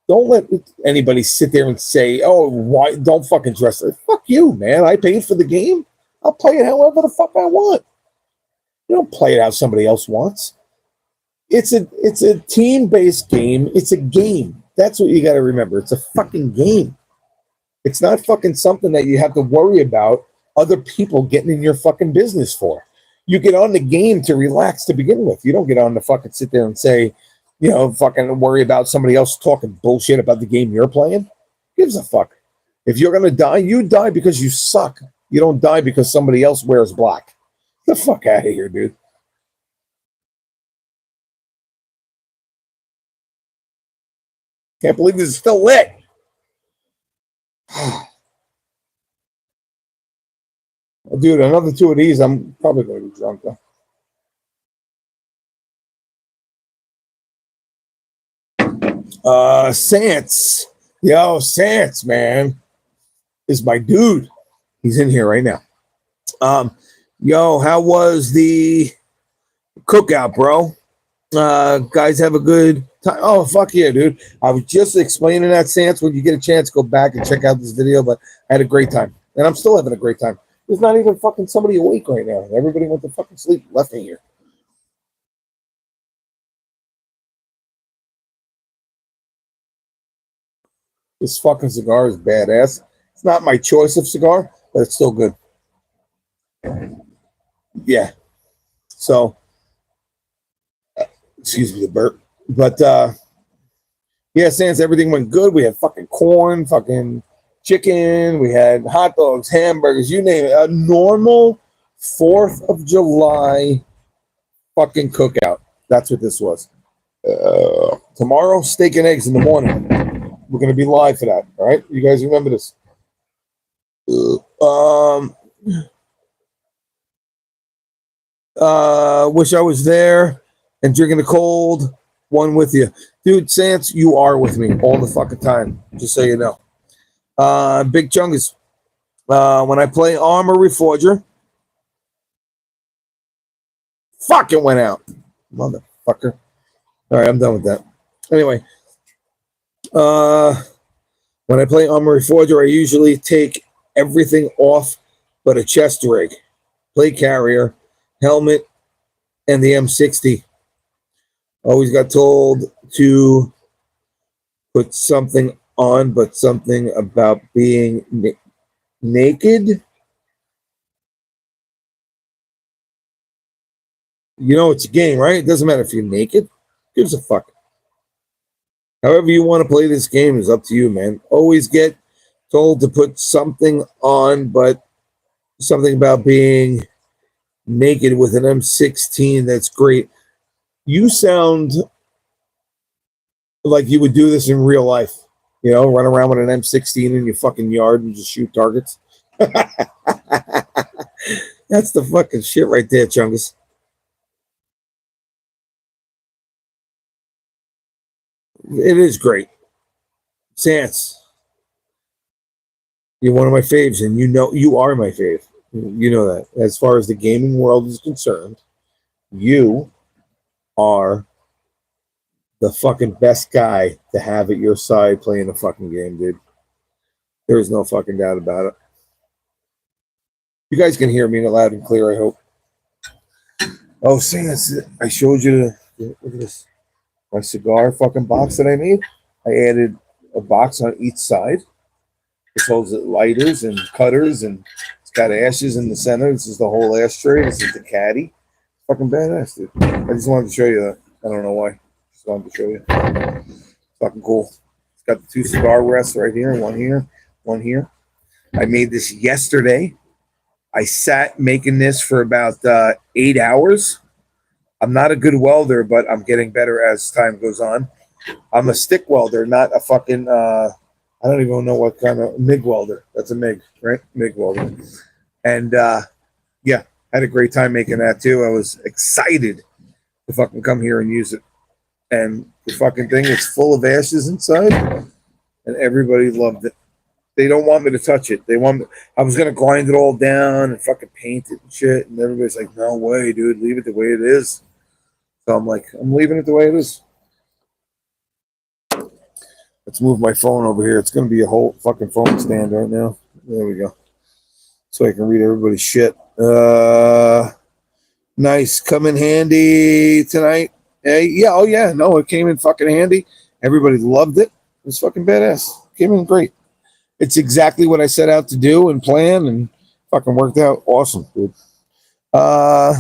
Don't let anybody sit there and say, "Oh, why don't fucking dress it." Fuck you, man. I paid for the game. I'll play it however the fuck I want. You don't play it how somebody else wants. It's a team-based game. It's a game. That's what you got to remember. It's a fucking game. It's not fucking something that you have to worry about other people getting in your fucking business for. You get on the game to relax to begin with. You don't get on to fucking sit there and say, you know, fucking worry about somebody else talking bullshit about the game you're playing. Who gives a fuck? If you're gonna die, you die because you suck. You don't die because somebody else wears black. Get the fuck out of here, dude. Can't believe this is still lit. Dude, another two of these, I'm probably going to be drunk, though. Sance. Yo, Sance, man, is my dude. He's in here right now. Yo, how was the cookout, bro? Guys have a good time. Oh, fuck yeah, dude. I was just explaining that, Sance. When you get a chance, go back and check out this video, but I had a great time. And I'm still having a great time. There's not even fucking somebody awake right now. Everybody went to fucking sleep, left me here. This fucking cigar is badass. It's not my choice of cigar, but it's still good. Yeah. So, excuse me, the burp. But, yeah, Sans, everything went good. We had fucking corn, fucking chicken. We had hot dogs, hamburgers, you name it. A normal 4th of July fucking cookout. That's what this was. Tomorrow, steak and eggs in the morning. We're going to be live for that. All right? You guys remember this. Wish I was there and drinking the cold one with you. Dude, Sance, you are with me all the fucking time, just so you know. Big Chungus. When I play Armor Reforger, fuck, it went out. Motherfucker. All right, I'm done with that. Anyway, when I play Armor Reforger, I usually take everything off but a chest rig, plate carrier, helmet, and the M60. Always got told to put something on, but something about being naked. You know, it's a game, right? It doesn't matter if you're naked. Who gives a fuck? However you want to play this game is up to you, man. Always get told to put something on, but something about being naked with an M16. That's great. You sound like you would do this in real life. You know, run around with an M16 in your fucking yard and just shoot targets. That's the fucking shit right there, Chungus. It is great. Sans, you're one of my faves, and you know you are my fave. You know that. As far as the gaming world is concerned, you are the fucking best guy to have at your side playing a fucking game, dude. There is no fucking doubt about it. You guys can hear me loud and clear, I hope. Oh, Sans, I showed you look at this. My cigar fucking box that I made. I added a box on each side. This holds lighters and cutters, and it's got ashes in the center. This is the whole ashtray. This is the caddy. Fucking badass, dude. I just wanted to show you that. I don't know why. Just wanted to show you. Fucking cool. It's got the two cigar rests right here. One here. One here. I made this yesterday. I sat making this for about 8 hours. I'm not a good welder, but I'm getting better as time goes on. I'm a stick welder, not a fucking, I don't even know what kind of MIG welder. That's a MIG, right? MIG welder. And yeah, had a great time making that too. I was excited to fucking come here and use it. And the fucking thing is full of ashes inside, and everybody loved it. They don't want me to touch it. They want me, I was gonna grind it all down and fucking paint it and shit, and everybody's like, "No way, dude, leave it the way it is." So I'm like, I'm leaving it the way it is. Let's move my phone over here. It's gonna be a whole fucking phone stand right now. There we go. So I can read everybody's shit. Nice. Come in handy tonight. Hey, yeah, oh yeah, no, it came in fucking handy. Everybody loved it. It was fucking badass. Came in great. It's exactly what I set out to do and plan, and fucking worked out awesome, dude. I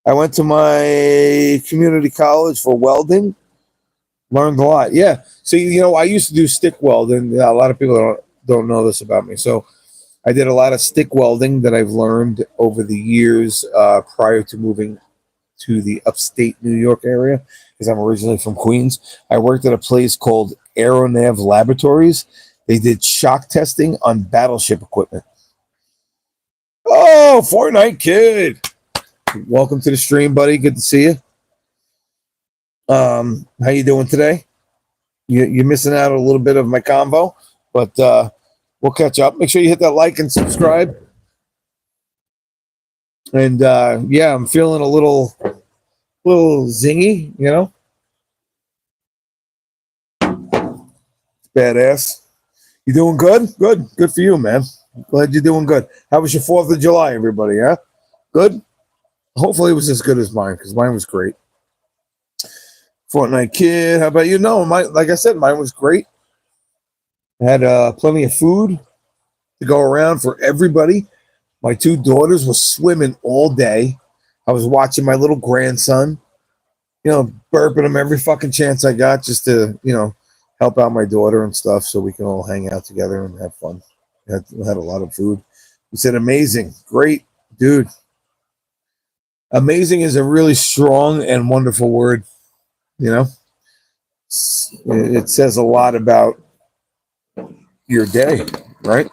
went to my community college for welding. Learned a lot. Yeah. So you know, I used to do stick welding. A lot of people don't know this about me. So I did a lot of stick welding that I've learned over the years prior to moving to the upstate New York area, because I'm originally from Queens. I worked at a place called Aeronav Laboratories. They did shock testing on battleship equipment. Oh, Fortnite Kid. Welcome to the stream, buddy. Good to see you. How you doing today? You're missing out a little bit of my combo, but we'll catch up. Make sure you hit that like and subscribe. And yeah, I'm feeling a little zingy, you know. Badass. You doing good? Good for you, man. Glad you're doing good. How was your 4th of July, everybody? Yeah, good. Hopefully it was as good as mine, because mine was great. Fortnite Kid, how about you? No, like I said, mine was great. I had plenty of food to go around for everybody. My 2 daughters were swimming all day. I was watching my little grandson, you know, burping him every fucking chance I got, just to, you know, help out my daughter and stuff, so we can all hang out together and have fun. We had a lot of food. He said, amazing, great, dude. Amazing is a really strong and wonderful word, you know. It says a lot about your day, right?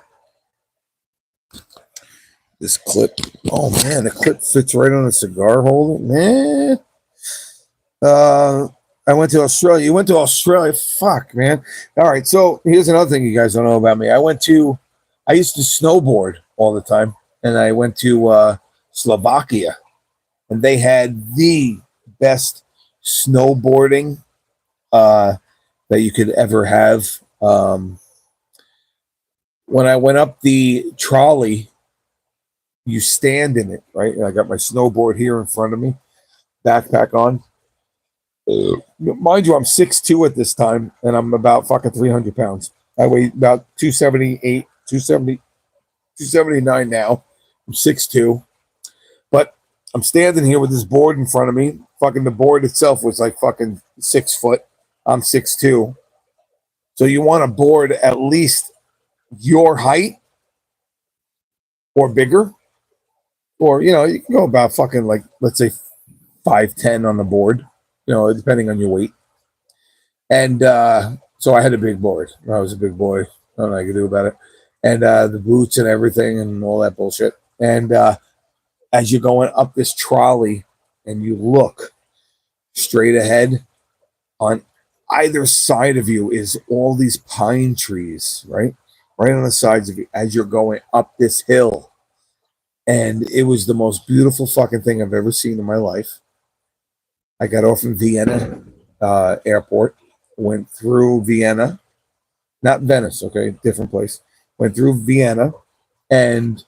This clip, oh man, the clip fits right on a cigar holder, man. I went to Australia. You went to Australia? Fuck, man. All right, so here's another thing you guys don't know about me. I used to snowboard all the time, and I went to Slovakia, and they had the best snowboarding that you could ever have. When I went up the trolley, you stand in it, right? And I got my snowboard here in front of me, backpack on. Mind you, I'm 6'2" at this time, and I'm about fucking 300 pounds. I weigh about 278, 279 now. I'm 6'2", but I'm standing here with this board in front of me. Fucking the board itself was like fucking 6 foot. I'm 6'2", so So you want a board at least your height or bigger, or you can go about fucking like, let's say 5'10" on the board, depending on your weight. And so I had a big board. I was a big boy. I don't know what I could do about it. And the boots and everything and all that bullshit. And as you're going up this trolley and you look straight ahead, on either side of you is all these pine trees, right? Right on the sides of you as you're going up this hill. And it was the most beautiful fucking thing I've ever seen in my life. I got off in Vienna airport, went through Vienna, not Venice, okay, different place. Went through Vienna and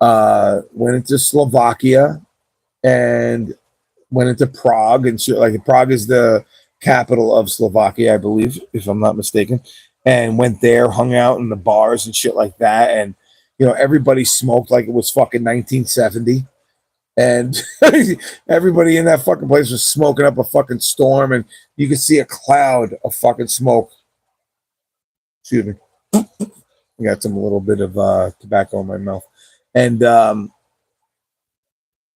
went into Slovakia and went into Prague, and shit. Like Prague is the capital of Slovakia, I believe, if I'm not mistaken. And went there, hung out in the bars and shit like that. And everybody smoked like it was fucking 1970. And everybody in that fucking place was smoking up a fucking storm, and you could see a cloud of fucking smoke. Excuse me. I got some little bit of tobacco in my mouth. And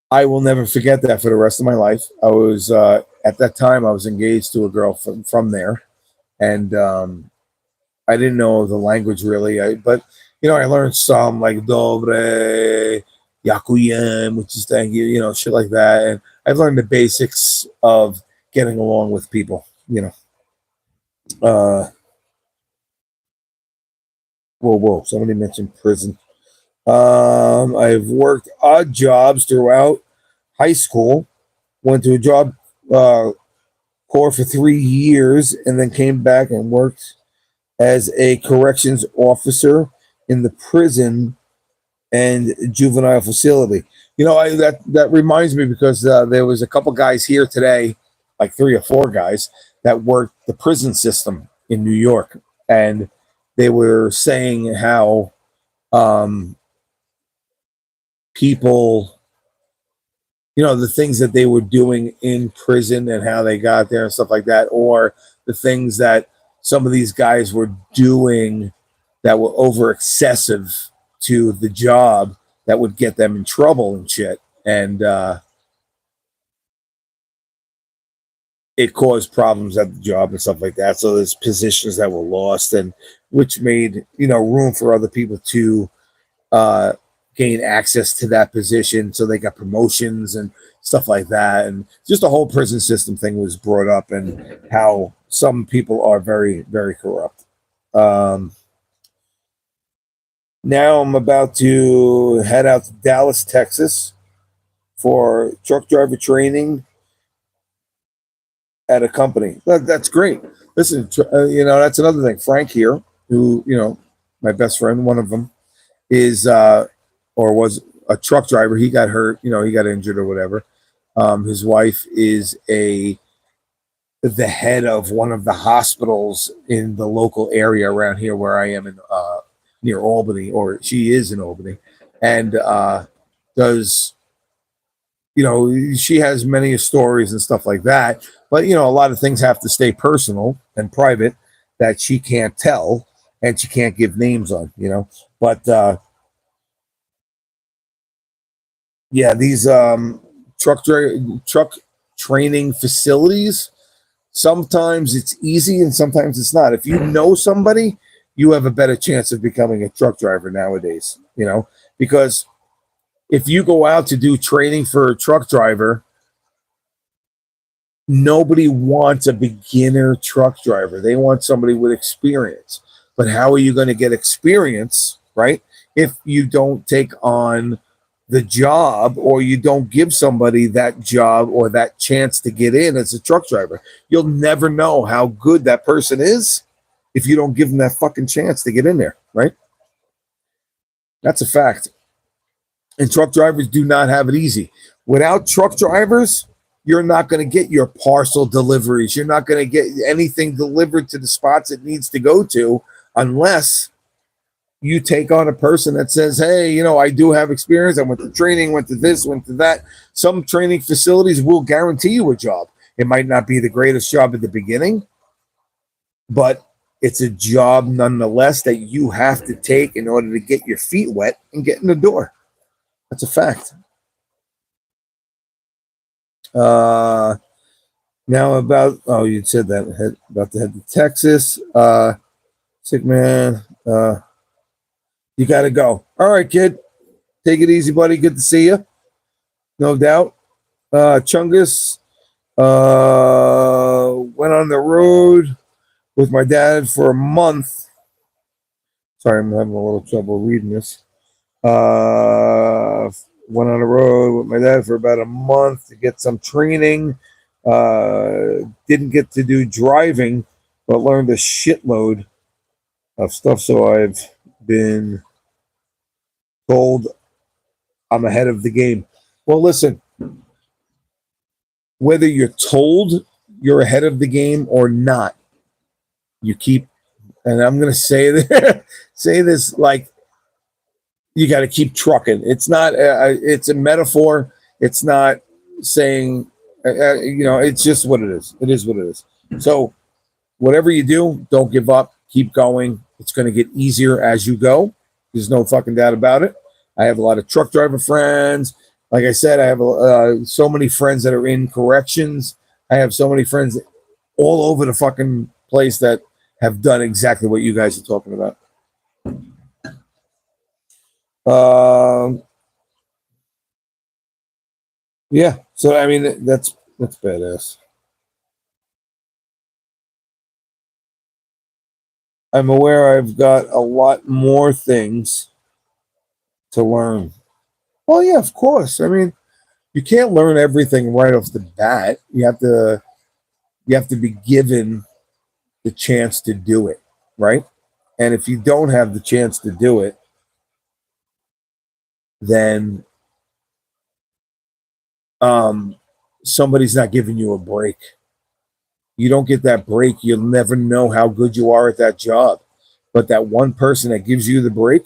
I will never forget that for the rest of my life. I was at that time I was engaged to a girl from there, and I didn't know the language really, but I learned some like dobre, yakuyen, which is thank you, shit like that, and I've learned the basics of getting along with people. Whoa! Somebody mentioned prison. I've worked odd jobs throughout high school. Went to a job corps for 3 years, and then came back and worked as a corrections officer in the prison and juvenile facility. That reminds me, because there was a couple guys here today, like 3 or 4 guys that worked the prison system in New York, and they were saying how people, the things that they were doing in prison and how they got there and stuff like that, or the things that some of these guys were doing that were over excessive to the job that would get them in trouble and shit. And it caused problems at the job and stuff like that. So there's positions that were lost, and which made, room for other people to gain access to that position. So they got promotions and stuff like that. And just the whole prison system thing was brought up, and how some people are very, very corrupt. Now I'm about to head out to Dallas, Texas for truck driver training at a company. That's great. Listen, that's another thing. Frank here, who, my best friend, one of them, is or was a truck driver. He got hurt, he got injured or whatever. His wife is the head of one of the hospitals in the local area around here where I am in near Albany, or she is in Albany, and does, she has many stories and stuff like that, but a lot of things have to stay personal and private that she can't tell, and she can't give names on, but yeah, these truck training facilities, sometimes it's easy and sometimes it's not. If you know somebody, you have a better chance of becoming a truck driver nowadays, because if you go out to do training for a truck driver, nobody wants a beginner truck driver. They want somebody with experience. But how are you going to get experience, right, if you don't take on the job, or you don't give somebody that job or that chance to get in as a truck driver? You'll never know how good that person is if you don't give them that fucking chance to get in there, right? That's a fact. And truck drivers do not have it easy. Without truck drivers, you're not going to get your parcel deliveries. You're not going to get anything delivered to the spots it needs to go to, unless you take on a person that says, hey, I do have experience. I went to training, went to this, went to that. Some training facilities will guarantee you a job. It might not be the greatest job at the beginning, but it's a job nonetheless that you have to take in order to get your feet wet and get in the door. That's a fact. Now about you said that about to head to Texas. Sick man. You got to go. All right, kid. Take it easy, buddy. Good to see you. No doubt. Chungus went on the road with my dad for a month. Sorry, I'm having a little trouble reading this. Went on the road with my dad for about a month to get some training. Didn't get to do driving, but learned a shitload of stuff. So I've been told I'm ahead of the game. Well, listen, whether you're told you're ahead of the game or not, you keep, and I'm going to say say this like you got to keep trucking. It's not, it's a metaphor. It's not saying, it's just what it is. It is what it is. So whatever you do, don't give up. Keep going. It's going to get easier as you go. There's no fucking doubt about it. I have a lot of truck driver friends. Like I said, I have so many friends that are in corrections. I have so many friends all over the fucking place that have done exactly what you guys are talking about. Yeah. So I mean, that's badass. I'm aware I've got a lot more things to learn. Well, yeah, of course. I mean, you can't learn everything right off the bat. You have to be given the chance to do it, right? And if you don't have the chance to do it, then somebody's not giving you a break. You don't get that break, you'll never know how good you are at that job. But that one person that gives you the break,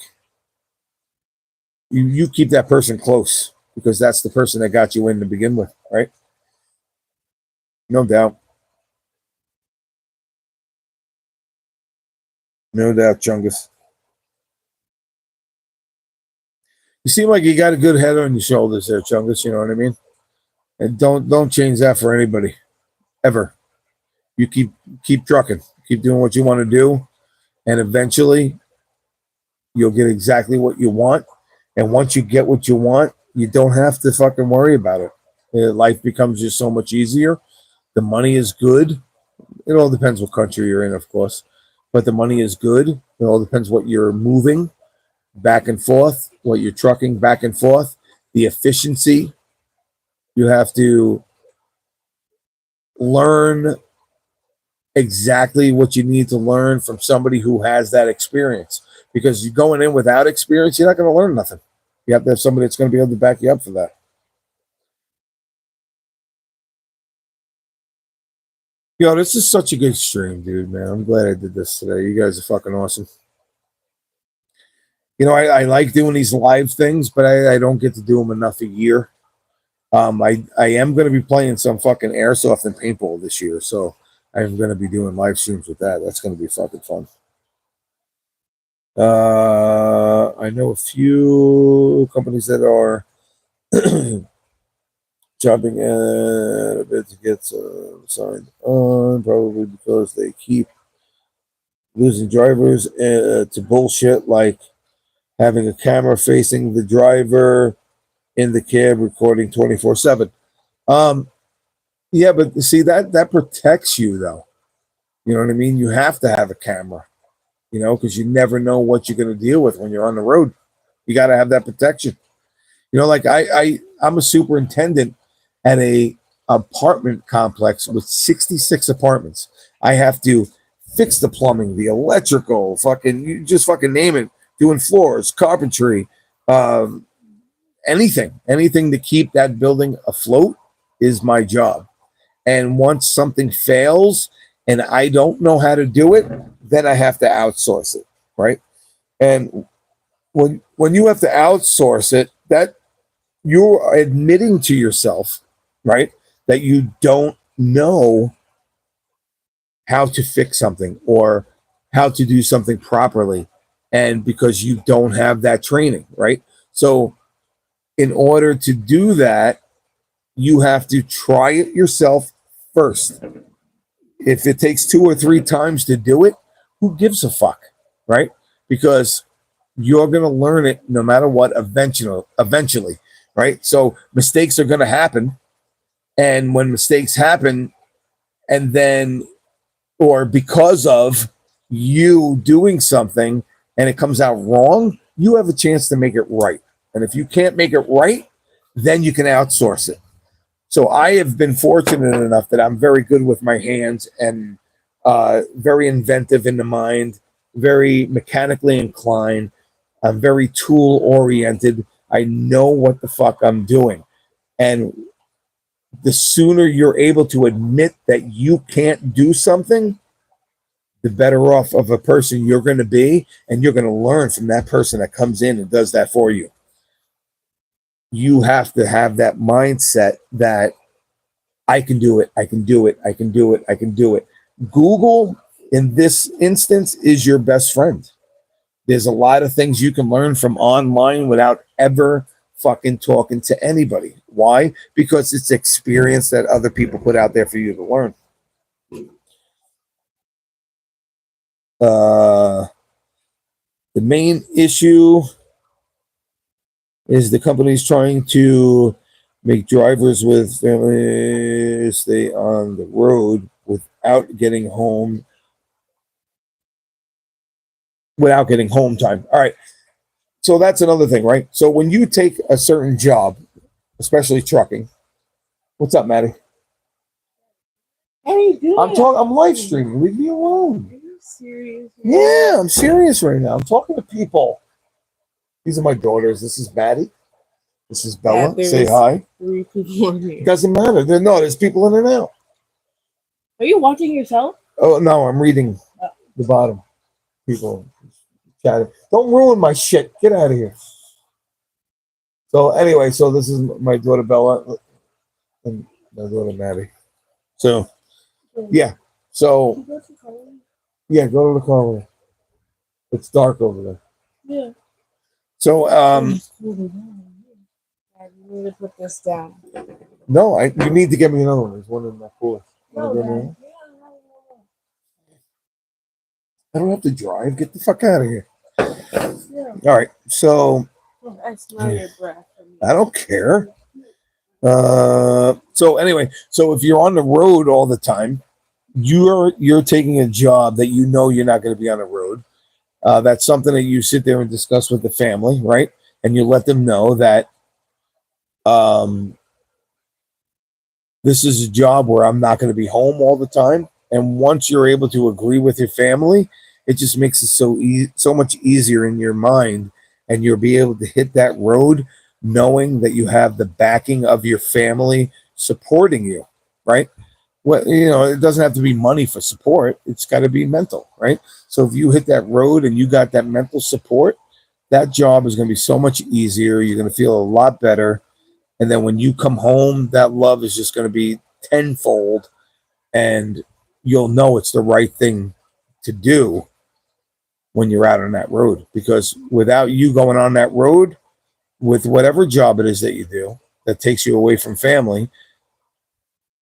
you keep that person close because that's the person that got you in to begin with, right? No doubt. No doubt, Chungus. You seem like you got a good head on your shoulders there, Chungus, you know what I mean? And don't change that for anybody. Ever. You keep trucking. Keep doing what you want to do. And eventually you'll get exactly what you want. And once you get what you want, you don't have to fucking worry about it. Life becomes just so much easier. The money is good. It all depends what country you're in, of course. But the money is good. It all depends what you're moving back and forth, what you're trucking back and forth, the efficiency. You have to learn exactly what you need to learn from somebody who has that experience. Because you're going in without experience, you're not going to learn nothing. You have to have somebody that's going to be able to back you up for that. Yo, this is such a good stream, dude, man. I'm glad I did this today. You guys are fucking awesome. You know, I like doing these live things, but I don't get to do them enough a year. I am going to be playing some fucking airsoft and paintball this year, so I'm going to be doing live streams with that. That's going to be fucking fun. I know a few companies that are jumping in a bit to get signed on, probably because they keep losing drivers to bullshit like having a camera facing the driver in the cab recording 24/7. Yeah, but see that protects you though. You know what I mean? You have to have a camera, because you never know what you're going to deal with when you're on the road. You got to have that protection. Like I'm a superintendent at a apartment complex with 66 apartments. I have to fix the plumbing, the electrical, you just fucking name it, doing floors, carpentry, anything to keep that building afloat is my job. And once something fails and I don't know how to do it, then I have to outsource it, right? And when you have to outsource it, that you're admitting to yourself, right, that you don't know how to fix something or how to do something properly, and because you don't have that training, right? So in order to do that, you have to try it yourself first. If it takes 2 or 3 times to do it, who gives a fuck, right? Because you're going to learn it no matter what eventually, right? So mistakes are going to happen. And when mistakes happen, and then, or because of you doing something and it comes out wrong, you have a chance to make it right. And if you can't make it right, then you can outsource it. So I have been fortunate enough that I'm very good with my hands and very inventive in the mind, very mechanically inclined. I'm very tool oriented. I know what the fuck I'm doing. And the sooner you're able to admit that you can't do something, the better off of a person you're going to be. And you're going to learn from that person that comes in and does that for you. You have to have that mindset that I can do it. I can do it. I can do it. I can do it. Google, in this instance, is your best friend. There's a lot of things you can learn from online without ever fucking talking to anybody. Why? Because it's experience that other people put out there for you to learn. The main issue is the company's trying to make drivers with families stay on the road without getting home time. All right. So that's another thing, right? So when you take a certain job, especially trucking, what's up, Maddie? How are you doing? I'm live streaming. Leave me alone. Are you serious? Yeah, I'm serious right now. I'm talking to people. These are my daughters. This is Maddie. This is Bella. Yeah, Say hi. 3 people in here. It doesn't matter. There's people in and out. Are you watching yourself? Oh no, I'm reading the bottom. People chatting. Don't ruin my shit. Get out of here. So anyway, so this is my daughter Bella and my daughter Maddie. So yeah. So yeah, go to the car. It's dark over there. Yeah. So I need to put this down. no, you need to get me another one. There's one in my cooler. No, I don't have to drive. Get the fuck out of here. yeah. All right. So I smell your breath. I don't care. So anyway, so if you're on the road all the time, you're taking a job that you know you're not going to be on the road. That's something that you sit there and discuss with the family, right? And you let them know that this is a job where I'm not going to be home all the time. And once you're able to agree with your family, it just makes it so much easier in your mind, and you'll be able to hit that road knowing that you have the backing of your family supporting you, right? Well, it doesn't have to be money for support. It's got to be mental, right? So if you hit that road and you got that mental support, that job is going to be so much easier. You're going to feel a lot better. And then when you come home, that love is just going to be tenfold, and you'll know it's the right thing to do when you're out on that road. Because without you going on that road with whatever job it is that you do that takes you away from family,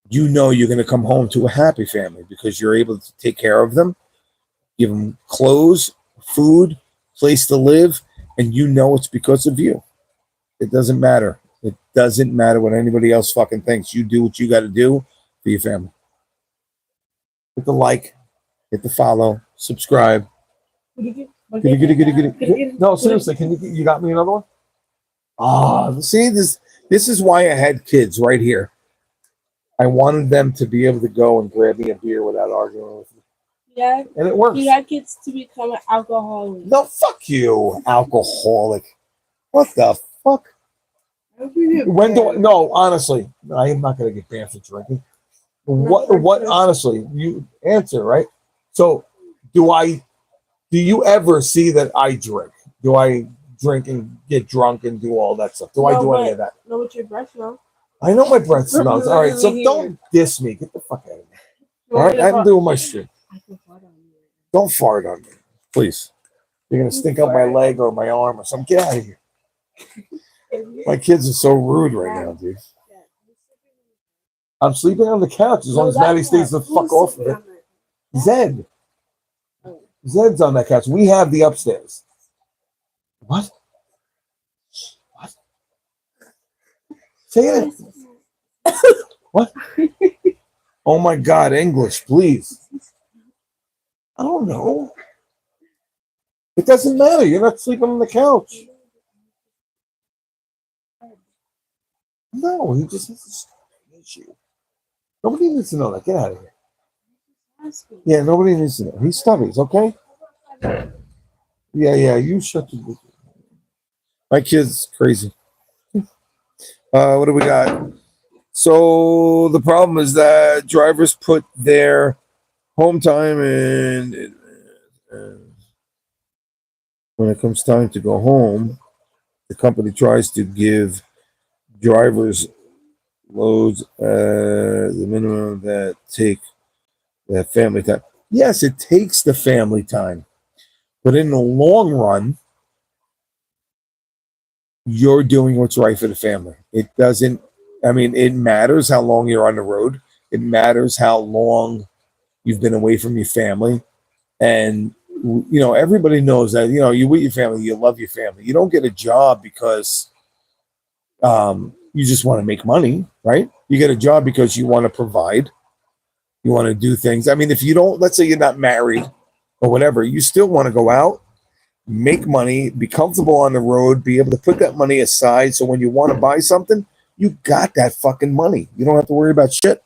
you know you're going to come home to a happy family because you're able to take care of them, give them clothes, food, place to live, and you know it's because of you. It doesn't matter. It doesn't matter what anybody else fucking thinks. You do what you got to do for your family. Hit the like, hit the follow, subscribe. No, seriously, you got me another one? See, this is why I had kids right here. I wanted them to be able to go and grab me a beer without arguing with me. Yeah. And it works. You had kids to become an alcoholic. No, fuck you, alcoholic. What the fuck? When do no, honestly, I am not gonna get banned for drinking. What honestly, you answer, right? So do you ever see that I drink? Do I drink and get drunk and do all that stuff? Do I do any of that? Know what your breath smells. I know my breath smells. All right, so don't diss me. Get the fuck out of here. All right, I'm doing my shit. I can fart on you. Don't fart on me, please. You're gonna stink up my leg or my arm or something. Get out of here. My kids are so rude right now, dude. I'm sleeping on the couch as long as Maddie stays the fuck off of it. Zed. Zed's on that couch. We have the upstairs. What? What? Say it. What? Oh my God, English, please. I don't know. It doesn't matter. You're not sleeping on the couch. No, he just has a issue. Nobody needs to know that. Get out of here. Yeah, nobody needs to know. He studies, okay? Yeah, you shut the. My kid's crazy. What do we got? So the problem is that drivers put their home time and when it comes time to go home, the company tries to give drivers loads the minimum that family time. Yes, it takes the family time, but in the long run, you're doing what's right for the family. It doesn't. I mean, it matters how long you're on the road. It matters how long you've been away from your family, and everybody knows that. You with your family, you love your family. You don't get a job because you just want to make money, right? You get a job because you want to provide. You want to do things. I mean, if you don't, let's say you're not married or whatever, you still want to go out, make money, be comfortable on the road, be able to put that money aside. So when you want to buy something, you got that fucking money. You don't have to worry about shit.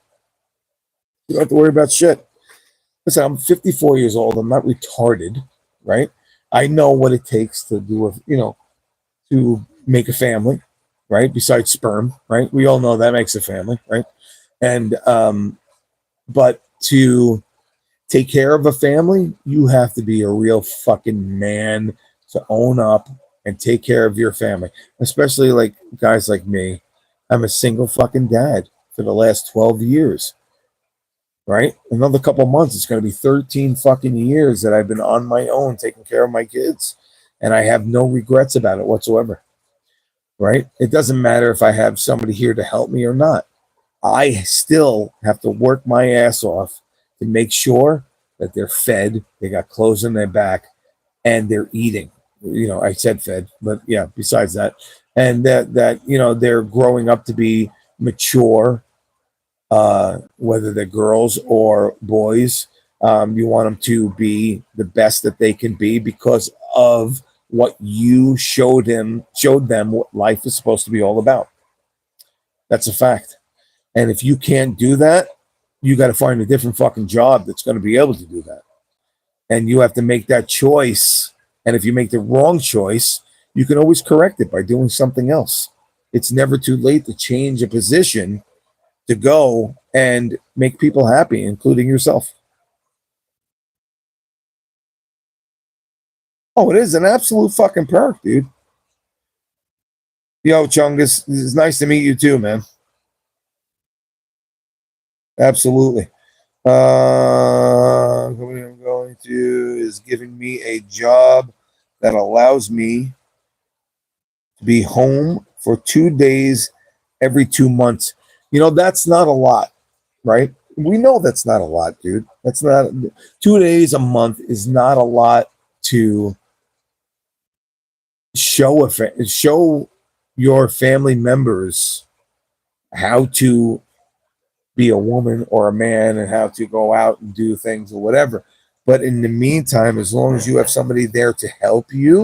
You don't have to worry about shit. Listen, I'm 54 years old. I'm not retarded, right? I know what it takes to to make a family, right? Besides sperm, right? We all know that makes a family, right? And but to take care of a family, you have to be a real fucking man to own up and take care of your family. Especially like guys like me. I'm a single fucking dad for the last 12 years, right? Another couple months, it's going to be 13 fucking years that I've been on my own taking care of my kids. And I have no regrets about it whatsoever, right? It doesn't matter if I have somebody here to help me or not. I still have to work my ass off to make sure that they're fed, they got clothes on their back, and they're eating. I said fed, but yeah, besides that, and that they're growing up to be mature, whether they're girls or boys. You want them to be the best that they can be because of what you showed them what life is supposed to be all about. That's a fact. And if you can't do that, you got to find a different fucking job that's going to be able to do that. And you have to make that choice. And if you make the wrong choice, you can always correct it by doing something else. It's never too late to change a position to go and make people happy, including yourself. Oh, it is an absolute fucking perk, dude. Yo, Chungus, it's nice to meet you too, man. Absolutely. Company I'm going to is giving me a job that allows me to be home for 2 days every 2 months. That's not a lot, right? We know that's not a lot, dude. That's not 2 days a month is not a lot to show your family members how to be a woman or a man and how to go out and do things or whatever. But in the meantime, as long as you have somebody there to help you,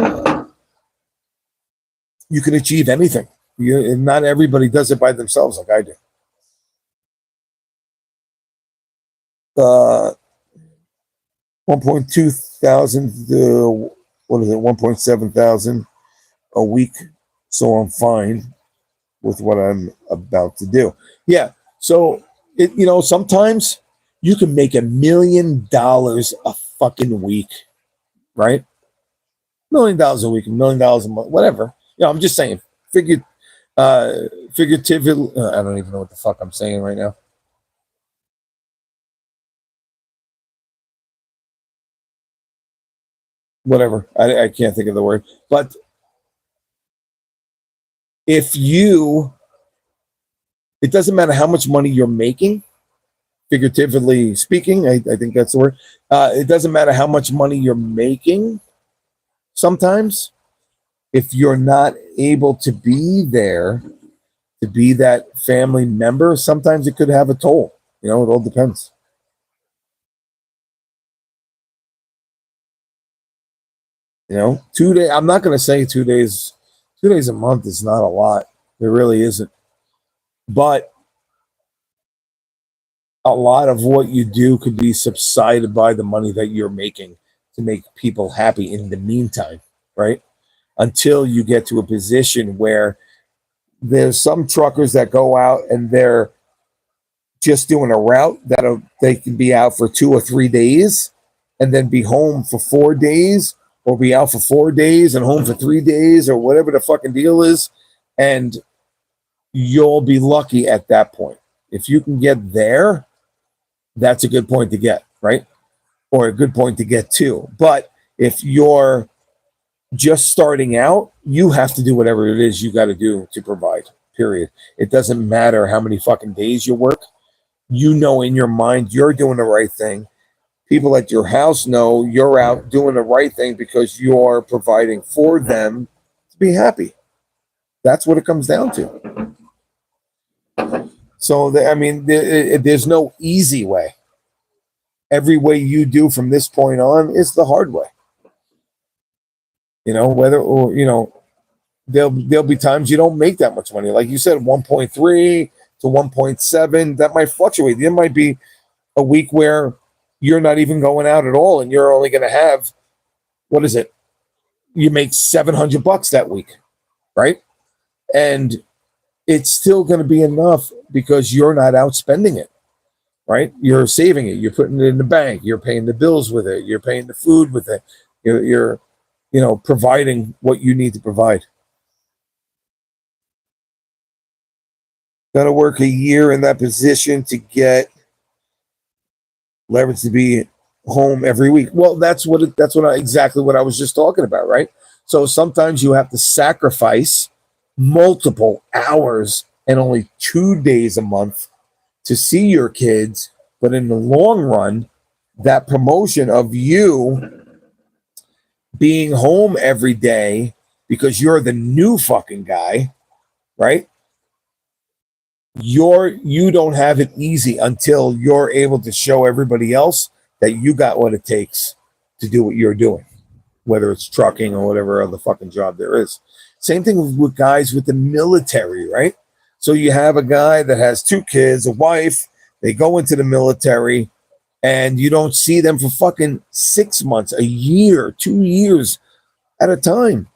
you can achieve anything. And not everybody does it by themselves like I do. 1.2 thousand, what is it, 1.7 thousand a week. So I'm fine with what I'm about to do. Yeah. So, sometimes you can make $1 million a fucking week, right? $1 million a week, $1 million a month, whatever. I'm just saying, figuratively, I don't even know what the fuck I'm saying right now. whatever. I can't think of the word. But if you, it doesn't matter how much money you're making, figuratively speaking, I think that's the word. It doesn't matter how much money you're making sometimes. If you're not able to be there, to be that family member, sometimes it could have a toll. It all depends. I'm not going to say 2 days. 2 days a month is not a lot. It really isn't. But a lot of what you do could be subsided by the money that you're making to make people happy in the meantime, right? Until you get to a position where there's some truckers that go out and they're just doing a route that they can be out for 2 or 3 days and then be home for 4 days, or be out for 4 days and home for 3 days, or whatever the fucking deal is. And you'll be lucky at that point. If you can get there, that's a good point to get, right? Or a good point to get to. But if you're just starting out, you have to do whatever it is you got to do to provide, period. It doesn't matter how many fucking days you work. In your mind, you're doing the right thing. People at your house know you're out doing the right thing because you're providing for them to be happy. That's what it comes down to. So, there's no easy way. Every way you do from this point on is the hard way. There'll be times you don't make that much money. Like you said, 1.3 to 1.7, that might fluctuate. There might be a week where you're not even going out at all, and you're only going to have, what is it? You make $700 that week, right? And it's still going to be enough because you're not out spending it, right? You're saving it. You're putting it in the bank. You're paying the bills with it. You're paying the food with it. You're providing what you need to provide. Got to work a year in that position to get leverage to be home every week. Well, that's exactly what I was just talking about, right? So sometimes you have to sacrifice multiple hours and only 2 days a month to see your kids. But in the long run, that promotion of you being home every day because you're the new fucking guy, right? You don't have it easy until you're able to show everybody else that you got what it takes to do what you're doing, whether it's trucking or whatever other fucking job there is. Same thing with guys with the military, right? So you have a guy that has 2 kids, a wife, they go into the military, and you don't see them for fucking 6 months, a year, 2 years at a time.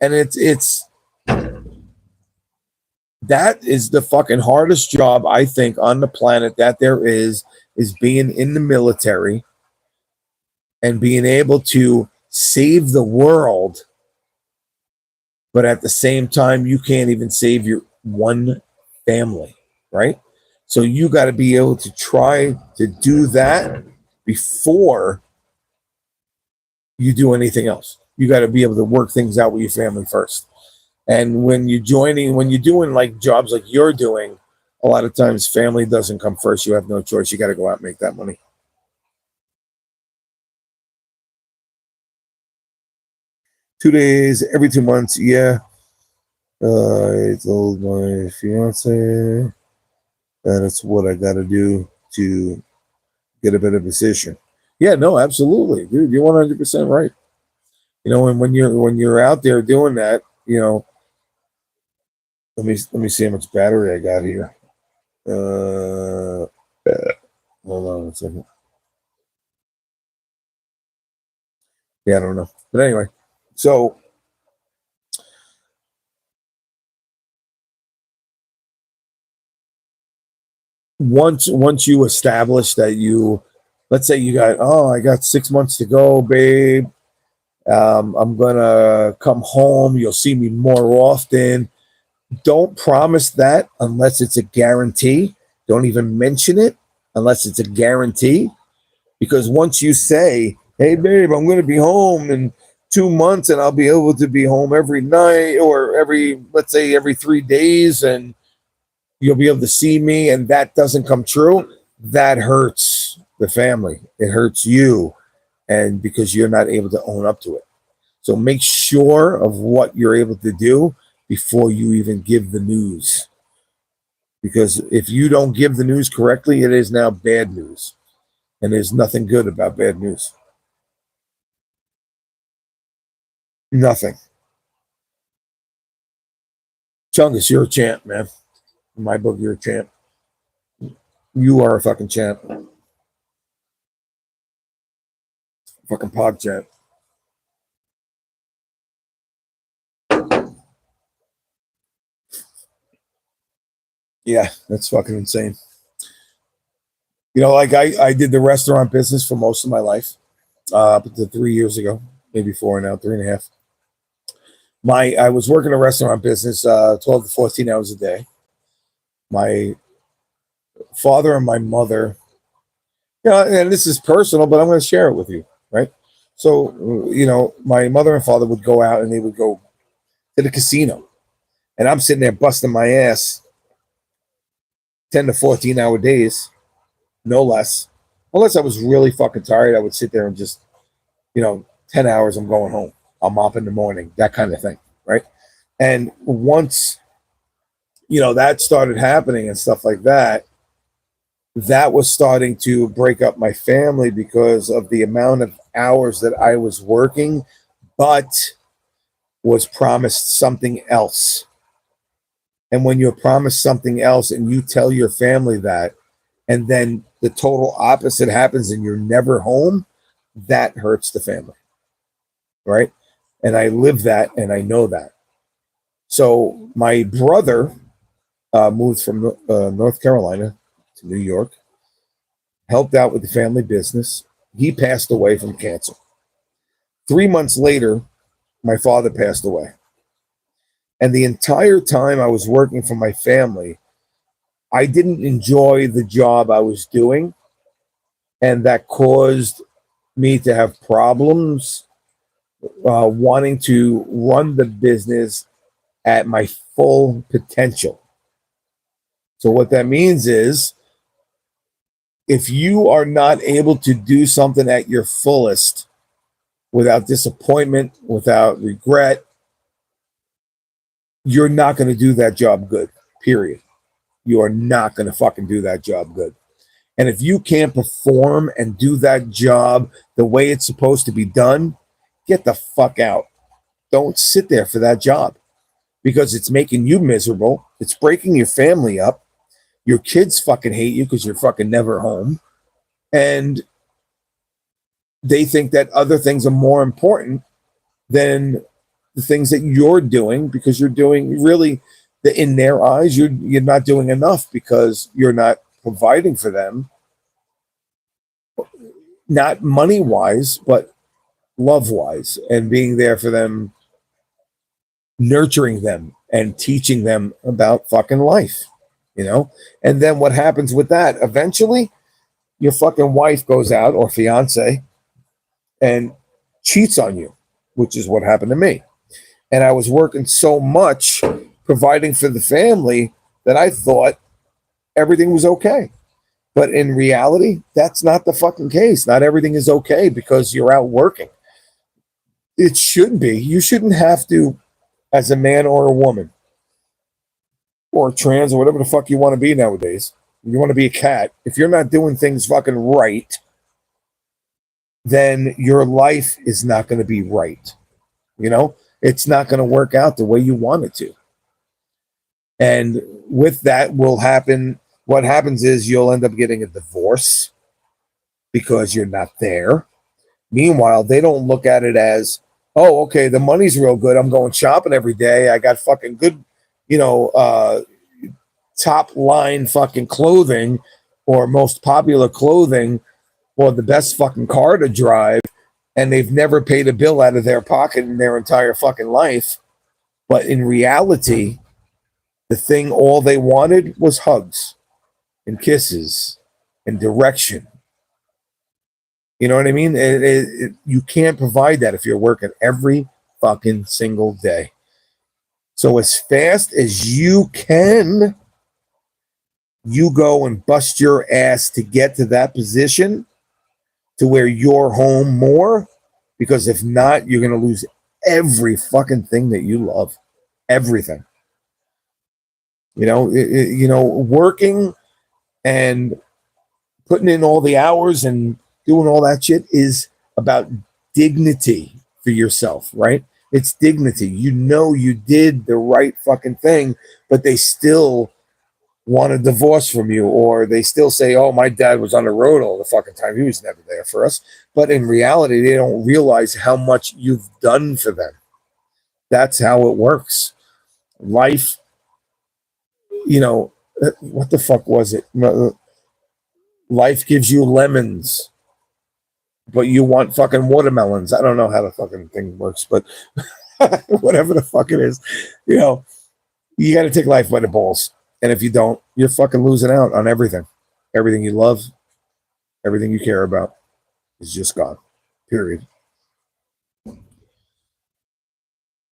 And it's that is the fucking hardest job, I think, on the planet that there is being in the military and being able to save the world. But at the same time, you can't even save your one family, right? So you got to be able to try to do that before you do anything else. You got to be able to work things out with your family first. And when you're doing like jobs like you're doing, a lot of times family doesn't come first. You have no choice. You got to go out and make that money. Two days every 2 months. Yeah. I told my fiance that's what I got to do to get a better position. Yeah, no, absolutely, dude. You're 100% right. And when you're out there doing that, let me see how much battery I got here. Hold on a second. Yeah, I don't know. But anyway, so once you establish that let's say I got 6 months to go, babe. I'm gonna come home. You'll see me more often. Don't promise that unless it's a guarantee. Don't even mention it unless it's a guarantee. Because once you say, hey, babe, I'm going to be home and 2 months and I'll be able to be home every night or let's say every 3 days, and you'll be able to see me, and that doesn't come true, that hurts the family. It hurts you, and because you're not able to own up to it. So make sure of what you're able to do before you even give the news. Because if you don't give the news correctly, it is now bad news. And there's nothing good about bad news. Nothing. Chungus, you're a champ, man. In my book, you're a champ. You are a fucking champ. Fucking pog champ. Yeah, that's fucking insane. You know, like I did the restaurant business for most of my life, up to 3 years ago, maybe 4 now, 3.5. I was working a restaurant business 12 to 14 hours a day. My father and my mother, you know, and this is personal, but I'm going to share it with you, right? So, you know, my mother and father would go out and they would go to the casino, and I'm sitting there busting my ass 10 to 14 hour days, no less. Unless I was really fucking tired, I would sit there and just, 10 hours, I'm going home. I'm up in the morning, that kind of thing, right? And once, that started happening and stuff like that, that was starting to break up my family because of the amount of hours that I was working, but was promised something else. And when you're promised something else and you tell your family that, and then the total opposite happens and you're never home, that hurts the family, right? And I live that and I know that. So my brother moved from North Carolina to New York, helped out with the family business. He passed away from cancer. 3 months later, my father passed away. And the entire time I was working for my family, I didn't enjoy the job I was doing. And that caused me to have problems wanting to run the business at my full potential. So what that means is if you are not able to do something at your fullest without disappointment, without regret, you're not going to do that job good, period. You are not going to fucking do that job good. And if you can't perform and do that job the way it's supposed to be done, get the fuck out. Don't sit there for that job because it's making you miserable. It's breaking your family up. Your kids fucking hate you because you're fucking never home. And they think that other things are more important than the things that you're doing because you're doing really, in their eyes, you're not doing enough because you're not providing for them, not money wise, but love wise, and being there for them, nurturing them and teaching them about fucking life, And then what happens with that? Eventually, your fucking wife goes out or fiance and cheats on you, which is what happened to me. And I was working so much providing for the family that I thought everything was okay. But in reality, that's not the fucking case. Not everything is okay because you're out working. It should be. You shouldn't have to, as a man or a woman, or trans or whatever the fuck you want to be nowadays. You want to be a cat. If you're not doing things fucking right, then your life is not going to be right. It's not going to work out the way you want it to. And with that will happen. What happens is you'll end up getting a divorce because you're not there. Meanwhile, they don't look at it as, oh, okay, the money's real good. I'm going shopping every day. I got fucking good, top line fucking clothing or most popular clothing or the best fucking car to drive. And they've never paid a bill out of their pocket in their entire fucking life. But in reality, the thing all they wanted was hugs and kisses and direction. You know what I mean? You can't provide that if you're working every fucking single day. So as fast as you can, you go and bust your ass to get to that position to where you're home more, because if not, you're going to lose every fucking thing that you love. Everything. Working and putting in all the hours and doing all that shit is about dignity for yourself, right? It's dignity. You did the right fucking thing, but they still want a divorce from you, or they still say, oh, my dad was on the road all the fucking time. He was never there for us. But in reality, they don't realize how much you've done for them. That's how it works. Life, what the fuck was it? Life gives you lemons, but you want fucking watermelons. I don't know how the fucking thing works, but whatever the fuck it is, you got to take life by the balls. And if you don't, you're fucking losing out on everything. Everything you love, everything you care about is just gone. Period.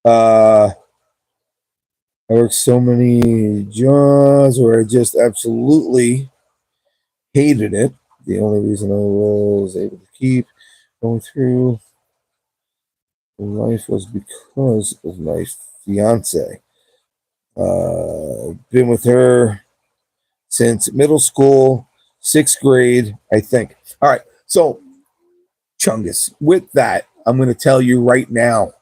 I worked so many jobs where I just absolutely hated it. The only reason I was able to keep going through life was because of my fiance. Been with her since middle school, 6th grade, I think. All right. So, Chungus, with that, I'm going to tell you right now,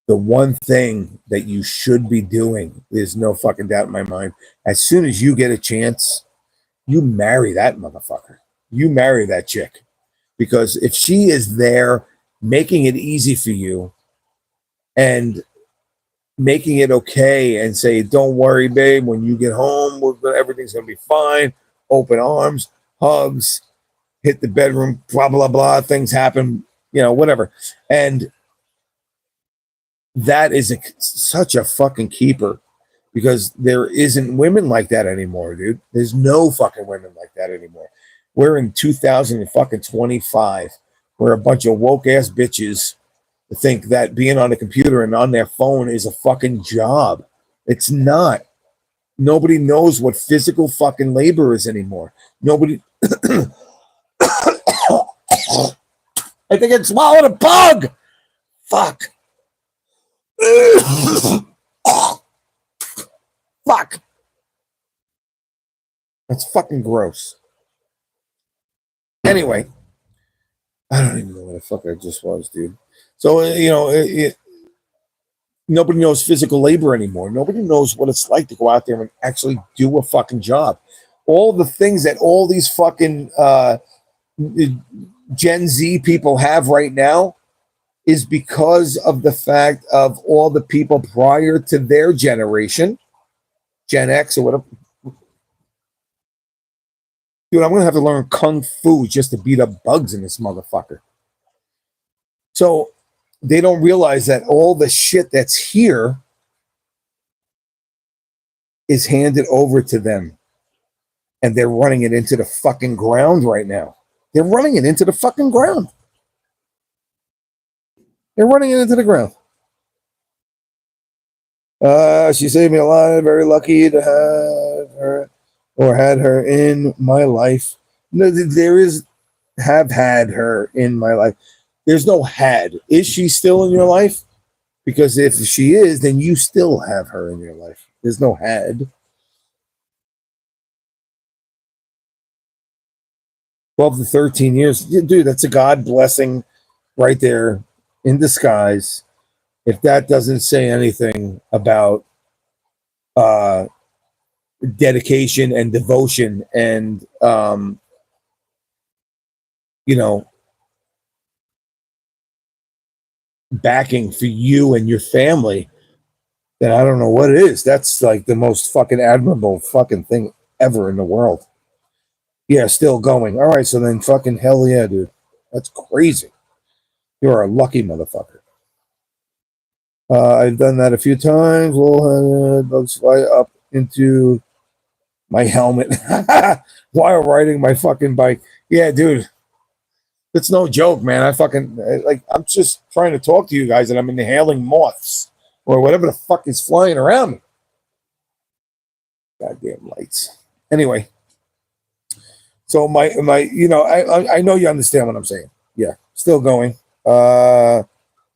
the one thing that you should be doing, there's no fucking doubt in my mind, as soon as you get a chance, you marry that motherfucker. You marry that chick. Because if she is there making it easy for you and making it okay and say, don't worry, babe, when you get home, everything's going to be fine. Open arms, hugs, hit the bedroom, blah, blah, blah. Things happen, whatever. And that is such a fucking keeper, because there isn't women like that anymore, dude. There's no fucking women like that anymore. We're in 2025. We're a bunch of woke ass bitches think that being on a computer and on their phone is a fucking job. It's not. Nobody knows what physical fucking labor is anymore. Nobody. I think I swallowed a bug. Fuck. Fuck. That's fucking gross. Anyway, I don't even know what the fuck I just was, dude. So, nobody knows physical labor anymore. Nobody knows what it's like to go out there and actually do a fucking job. All the things that all these fucking Gen Z people have right now is because of the fact of all the people prior to their generation, Gen X or whatever. Dude, I'm going to have to learn Kung Fu just to beat up bugs in this motherfucker. So they don't realize that all the shit that's here is handed over to them. And they're running it into the fucking ground right now. They're running it into the fucking ground. They're running it into the ground. She saved me a lot. Very lucky to have her or had her in my life. No, there is have had her in my life. There's no had. Is she still in your life? Because if she is, then you still have her in your life. There's no had. 12 to 13 years. Dude, that's a God blessing right there in disguise. If that doesn't say anything about dedication and devotion and, backing for you and your family, then I don't know what it is. That's like the most fucking admirable fucking thing ever in the world. Yeah, still going. All right, so then fucking hell yeah, dude. That's crazy. You're a lucky motherfucker. I've done that a few times. Bugs fly up into my helmet while riding my fucking bike. Yeah, dude. It's no joke, man. I'm just trying to talk to you guys and I'm inhaling moths or whatever the fuck is flying around me. Goddamn lights. Anyway, so I know you understand what I'm saying. Yeah, still going.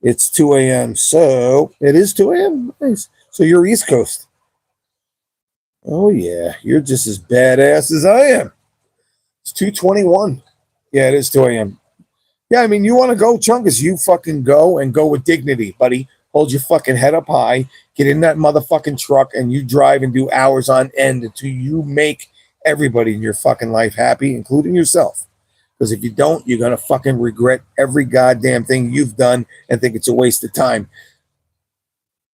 It's 2 a.m. So it is 2 a.m. Nice. So you're East Coast. Oh yeah, you're just as badass as I am. It's 2:21. Yeah, it is 2 a.m. Yeah, I mean, you want to go, Chungus, you fucking go and go with dignity, buddy. Hold your fucking head up high, get in that motherfucking truck, and you drive and do hours on end until you make everybody in your fucking life happy, including yourself. Because if you don't, you're going to fucking regret every goddamn thing you've done and think it's a waste of time.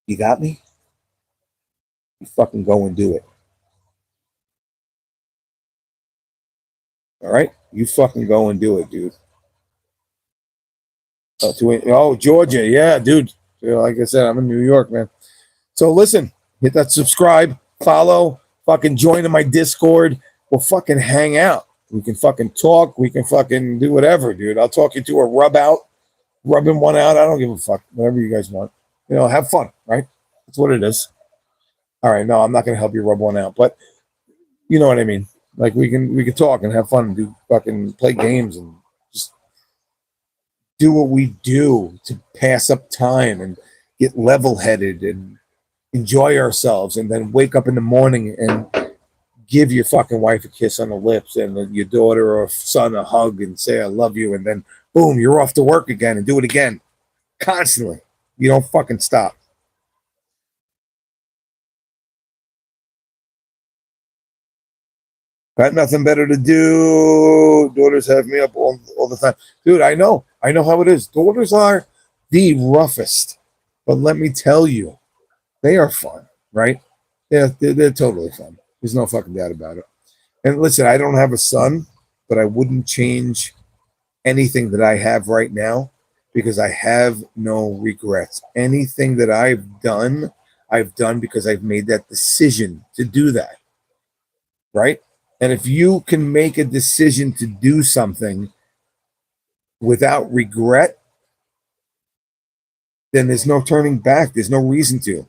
You got me? You fucking go and do it. All right? You fucking go and do it, dude. Georgia. Yeah, dude. Like I said, I'm in New York, man. So listen, hit that subscribe, follow, fucking join in my Discord. We'll fucking hang out. We can fucking talk. We can fucking do whatever, dude. I'll talk you to a rubbing one out. I don't give a fuck. Whatever you guys want. Have fun, right? That's what it is. All right, no, I'm not gonna help you rub one out, but you know what I mean. Like we can talk and have fun and do fucking play games and just do what we do to pass up time and get level headed and enjoy ourselves, and then wake up in the morning and give your fucking wife a kiss on the lips and your daughter or son a hug and say I love you, and then boom, you're off to work again and do it again constantly. You don't fucking stop. Got nothing better to do. Daughters have me up all the time. Dude, I know how it is. Daughters are the roughest, but let me tell you, they are fun, right? Yeah, they're totally fun. There's no fucking doubt about it. And listen, I don't have a son, but I wouldn't change anything that I have right now because I have no regrets. Anything that I've done because I've made that decision to do that. Right? And if you can make a decision to do something without regret, then there's no turning back. There's no reason to.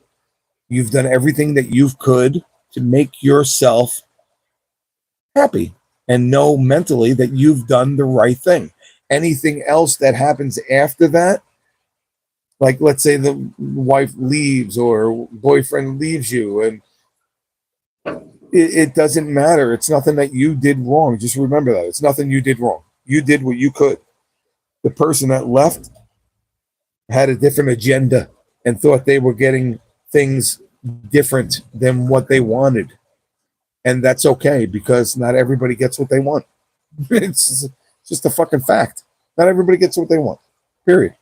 You've done everything that you could to make yourself happy and know mentally that you've done the right thing. Anything else that happens after that, like let's say the wife leaves or boyfriend leaves you, and it doesn't matter. It's nothing that you did wrong. Just remember that. It's nothing you did wrong. You did what you could. The person that left had a different agenda and thought they were getting things different than what they wanted. And that's okay because not everybody gets what they want. It's just a fucking fact. Not everybody gets what they want. Period.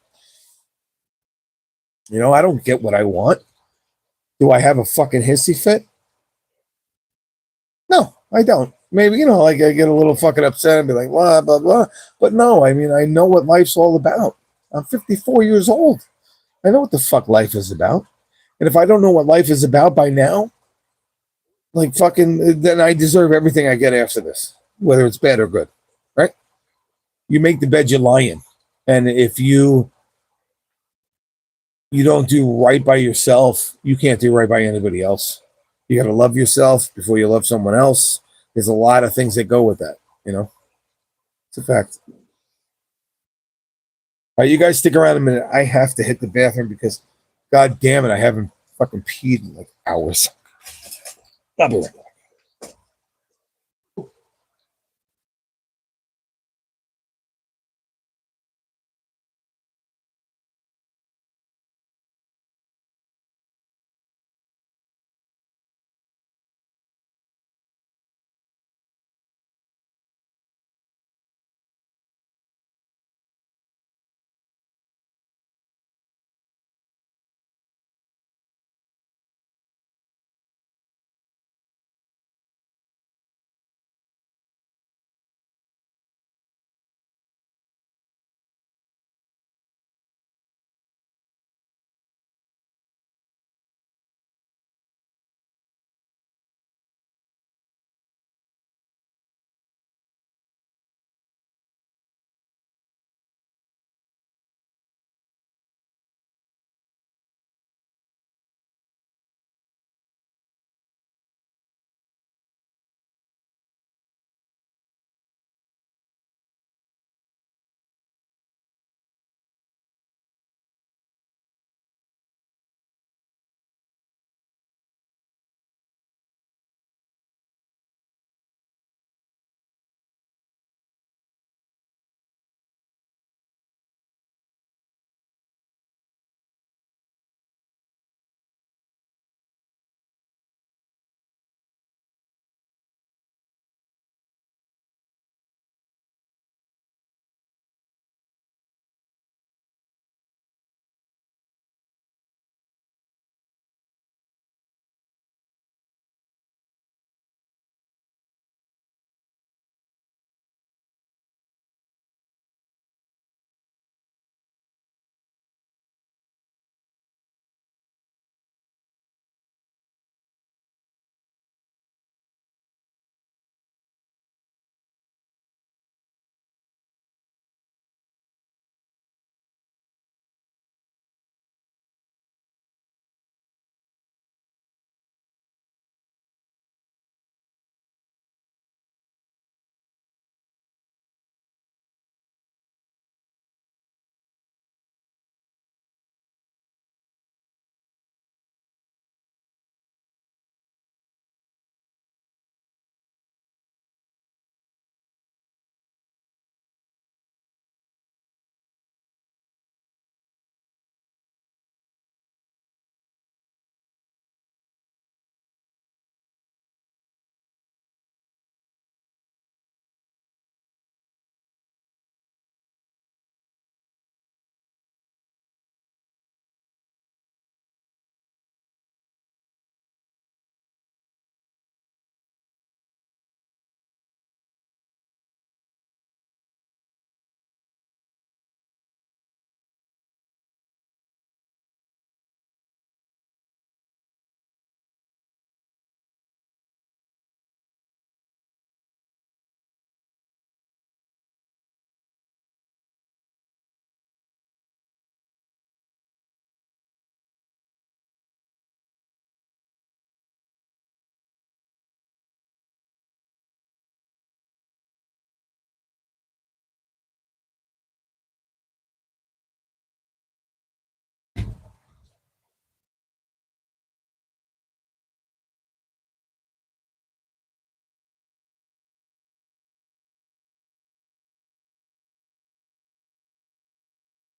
I don't get what I want. Do I have a fucking hissy fit? No, I don't. Maybe, like I get a little fucking upset and be like, blah, blah, blah. But no, I mean, I know what life's all about. I'm 54 years old. I know what the fuck life is about. And if I don't know what life is about by now, like fucking, then I deserve everything I get after this, whether it's bad or good, right? You make the bed you lie in. And if you don't do right by yourself, you can't do right by anybody else. You got to love yourself before you love someone else. There's a lot of things that go with that, It's a fact. All right, you guys stick around a minute. I have to hit the bathroom because, god damn it, I haven't fucking peed in like hours. I'll be right back.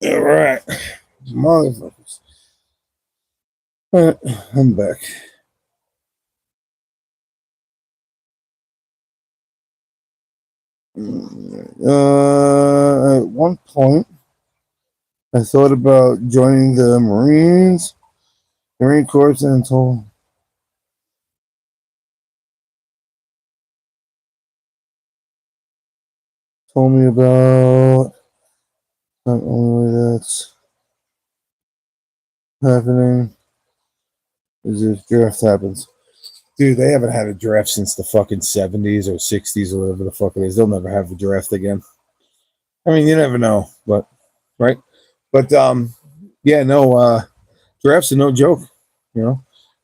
All right, motherfuckers. All right, I'm back. At one point, I thought about joining the Marine Corps, and told me about not only that's happening is if draft happens. Dude, they haven't had a draft since the fucking 70s or 60s or whatever the fuck it is. They'll never have a draft again. I mean, you never know, but right? But yeah, no, drafts are no joke, you know.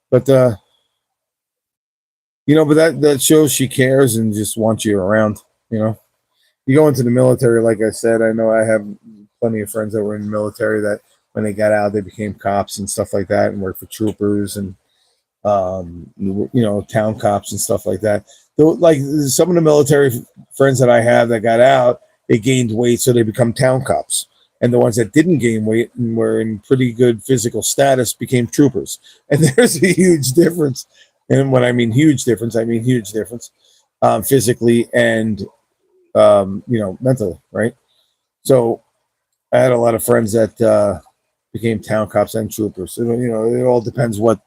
But but that shows she cares and just wants you around, you know. You go into the military, like I said, I know I have plenty of friends that were in the military that when they got out, they became cops and stuff like that and worked for troopers and town cops and stuff like that. Like some of the military friends that I have that got out, they gained weight, so they become town cops. And the ones that didn't gain weight and were in pretty good physical status became troopers. And there's a huge difference. And when I mean huge difference, I mean huge difference, physically and mentally, right? So I had a lot of friends that became town cops and troopers. So, it all depends what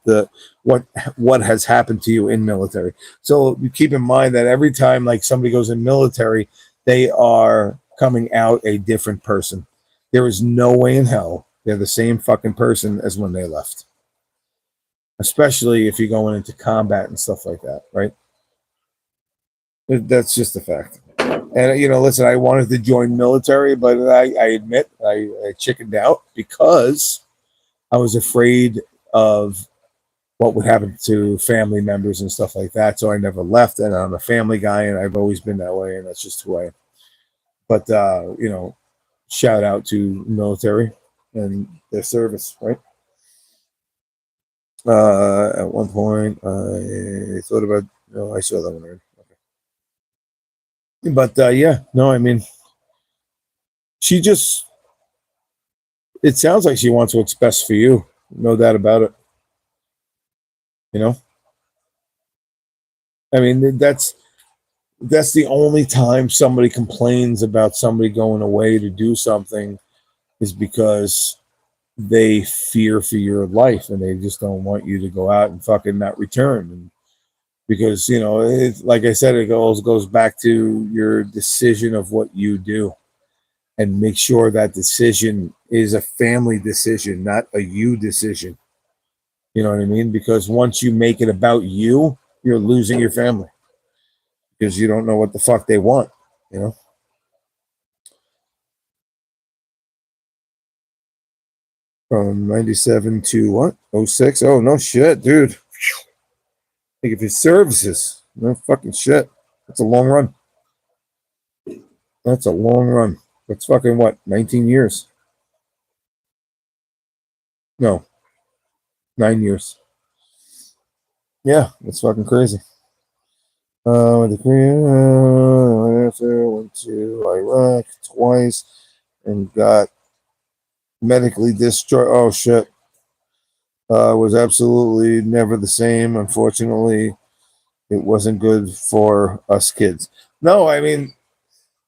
has happened to you in military. So you keep in mind that every time like somebody goes in military, they are coming out a different person. There is no way in hell they're the same fucking person as when they left. Especially if you're going into combat and stuff like that, right? That's just a fact. And listen, I wanted to join military, but I admit I chickened out because I was afraid of what would happen to family members and stuff like that. So I never left, and I'm a family guy, and I've always been that way, and that's just who I am. But shout out to military and their service, right? At one point, I thought about. No, I saw that one already. Okay. But yeah, no, I mean, she just. It sounds like she wants what's best for you. No doubt about it. You know, I mean, that's the only time somebody complains about somebody going away to do something is because they fear for your life and they just don't want you to go out and fucking not return. And because like I said, it goes back to your decision of what you do, and make sure that decision is a family decision, not a you decision. You know what I mean? Because once you make it about you, you're losing your family because you don't know what the fuck they want. You know. From 97 to what? 06? Oh, no shit, dude. Think of his services. No fucking shit. That's a long run. That's a long run. That's fucking what? 19 years? No, 9 years. Yeah, that's fucking crazy. Went to Iraq twice and got medically discharged. Oh shit. Was absolutely never the same. Unfortunately, it wasn't good for us kids. No, I mean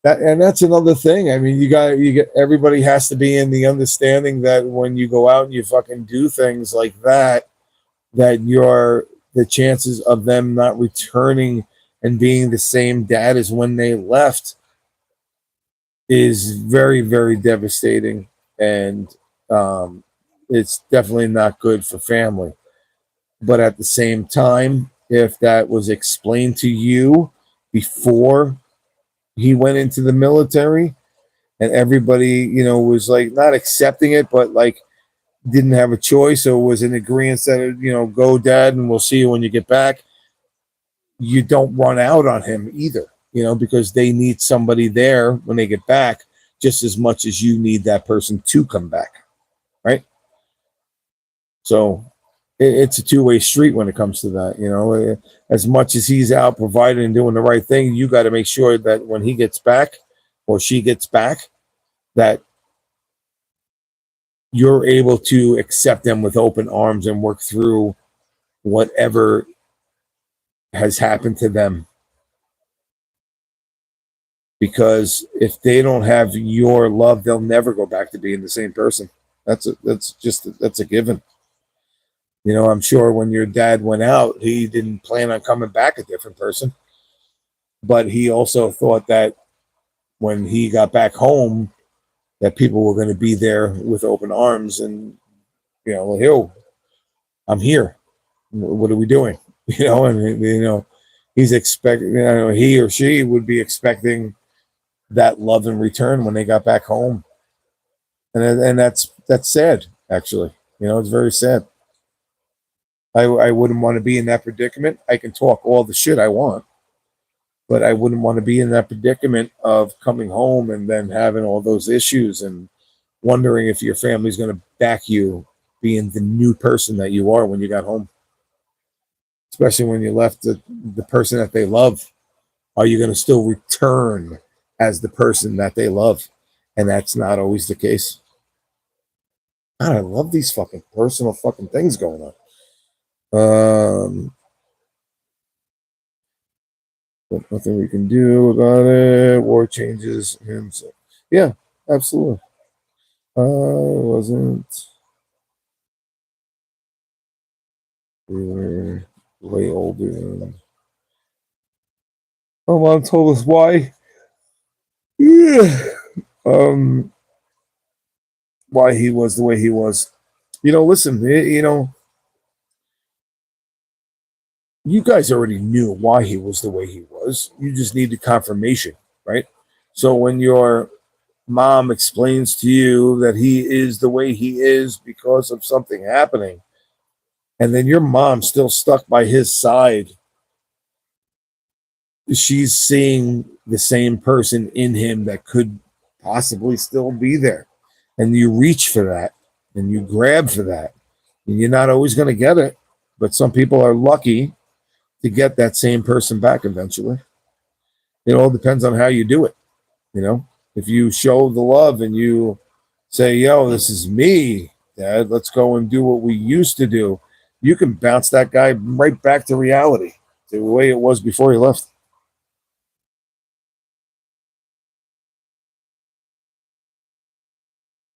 that's another thing. I mean, you get everybody has to be in the understanding that when you go out and you fucking do things like that, that the chances of them not returning and being the same dad as when they left is very, very devastating, and it's definitely not good for family. But at the same time, if that was explained to you before he went into the military, and everybody, was like not accepting it, but like didn't have a choice or was in agreement that, go dad and we'll see you when you get back, you don't run out on him either, because they need somebody there when they get back just as much as you need that person to come back. Right. So it's a two-way street when it comes to that. As much as he's out providing and doing the right thing, you got to make sure that when he gets back or she gets back, that you're able to accept them with open arms and work through whatever has happened to them. Because if they don't have your love, they'll never go back to being the same person. That's a given. You know, I'm sure when your dad went out, he didn't plan on coming back a different person. But he also thought that when he got back home, that people were going to be there with open arms and, you know, well, yo, I'm here. What are we doing? You know, and, you know, he's expecting, you know, he or she would be expecting that love in return when they got back home. And that's sad, actually. You know, it's very sad. I wouldn't want to be in that predicament. I can talk all the shit I want, but I wouldn't want to be in that predicament of coming home and then having all those issues and wondering if your family's going to back you being the new person that you are when you got home. Especially when you left the person that they love. Are you going to still return as the person that they love? And that's not always the case. God, I love these fucking personal fucking things going on. But nothing we can do about it. War changes him. So, yeah, absolutely. I wasn't. We were way older than. Oh, mom told us why. Yeah. Why he was the way he was. You know, listen, you know, you guys already knew why he was the way he was. You just needed confirmation, right? So when your mom explains to you that he is the way he is because of something happening, and then your mom's still stuck by his side, she's seeing the same person in him that could possibly still be there. And you reach for that and you grab for that. And you're not always going to get it, but some people are lucky to get that same person back eventually. It all depends on how you do it. You know, if you show the love and you say, yo, this is me, Dad, let's go and do what we used to do, you can bounce that guy right back to reality, to the way it was before he left.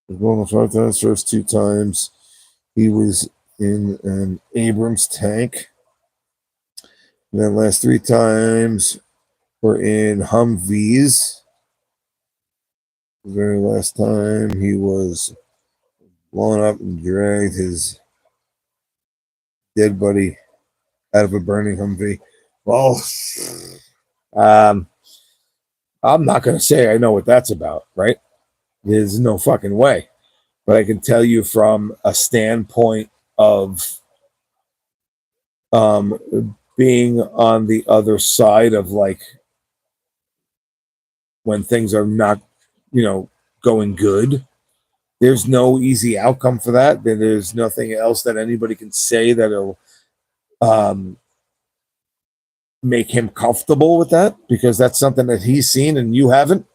Well, 5 times, first 2 times he was in an Abrams tank. And then last 3 times were in Humvees. The very last time he was blown up and dragged his dead buddy out of a burning Humvee. Well, I'm not going to say I know what that's about, right? There's no fucking way. But I can tell you from a standpoint of being on the other side of, like, when things are not, you know, going good, there's no easy outcome for that. There's nothing else that anybody can say that'll make him comfortable with that, because that's something that he's seen and you haven't.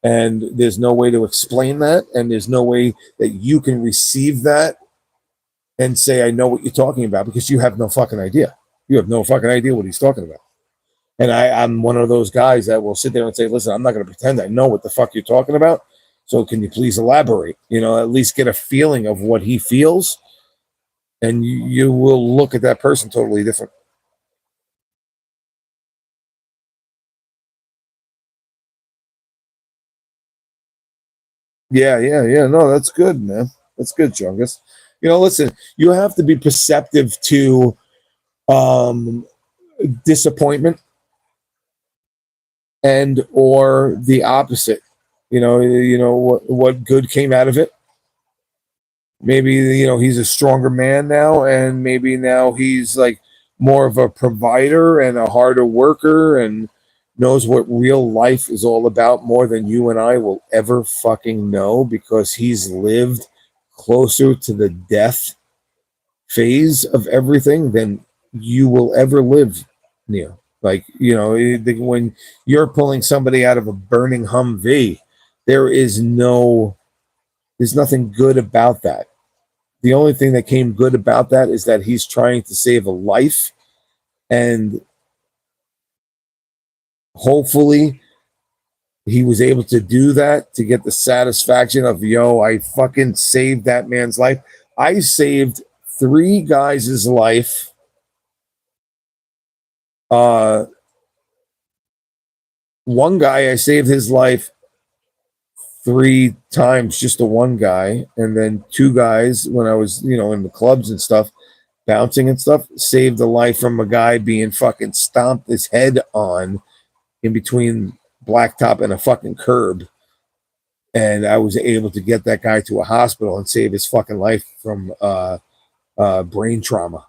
And there's no way to explain that. And there's no way that you can receive that and say, I know what you're talking about, because you have no fucking idea. You have no fucking idea what he's talking about. And I'm one of those guys that will sit there and say, listen, I'm not going to pretend I know what the fuck you're talking about. So can you please elaborate? You know, at least get a feeling of what he feels. And you will look at that person totally different. Yeah. No, that's good, man. That's good, Chungus. You know, listen, you have to be perceptive to disappointment and or the opposite. You know what good came out of it. Maybe, you know, he's a stronger man now, and maybe now he's like more of a provider and a harder worker and knows what real life is all about more than you and I will ever fucking know, because he's lived closer to the death phase of everything than you will ever live near. Like, you know, when you're pulling somebody out of a burning Humvee, there is no There's nothing good about that. The only thing that came good about that is that he's trying to save a life, and hopefully he was able to do that to get the satisfaction of, yo, I fucking saved that man's life. I saved 3 guys' life. One guy, I saved his life 3 times, just the one guy, and then 2 guys when I was, in the clubs and stuff, bouncing and stuff, saved the life from a guy being fucking stomped his head on in between blacktop and a fucking curb. And I was able to get that guy to a hospital and save his fucking life from brain trauma,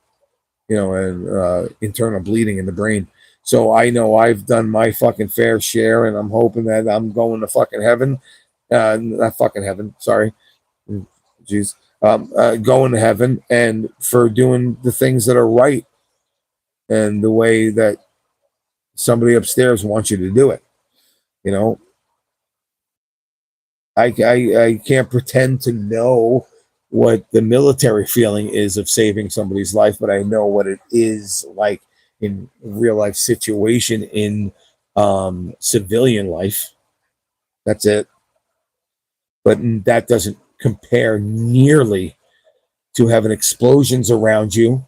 and internal bleeding in the brain. So I know I've done my fucking fair share, and I'm hoping that I'm going to fucking heaven. Not fucking heaven, sorry. Jeez. Going to heaven, and for doing the things that are right and the way that somebody upstairs wants you to do it. I can't pretend to know what the military feeling is of saving somebody's life, but I know what it is like in real life situation in civilian life. That's it. But that doesn't compare nearly to having explosions around you,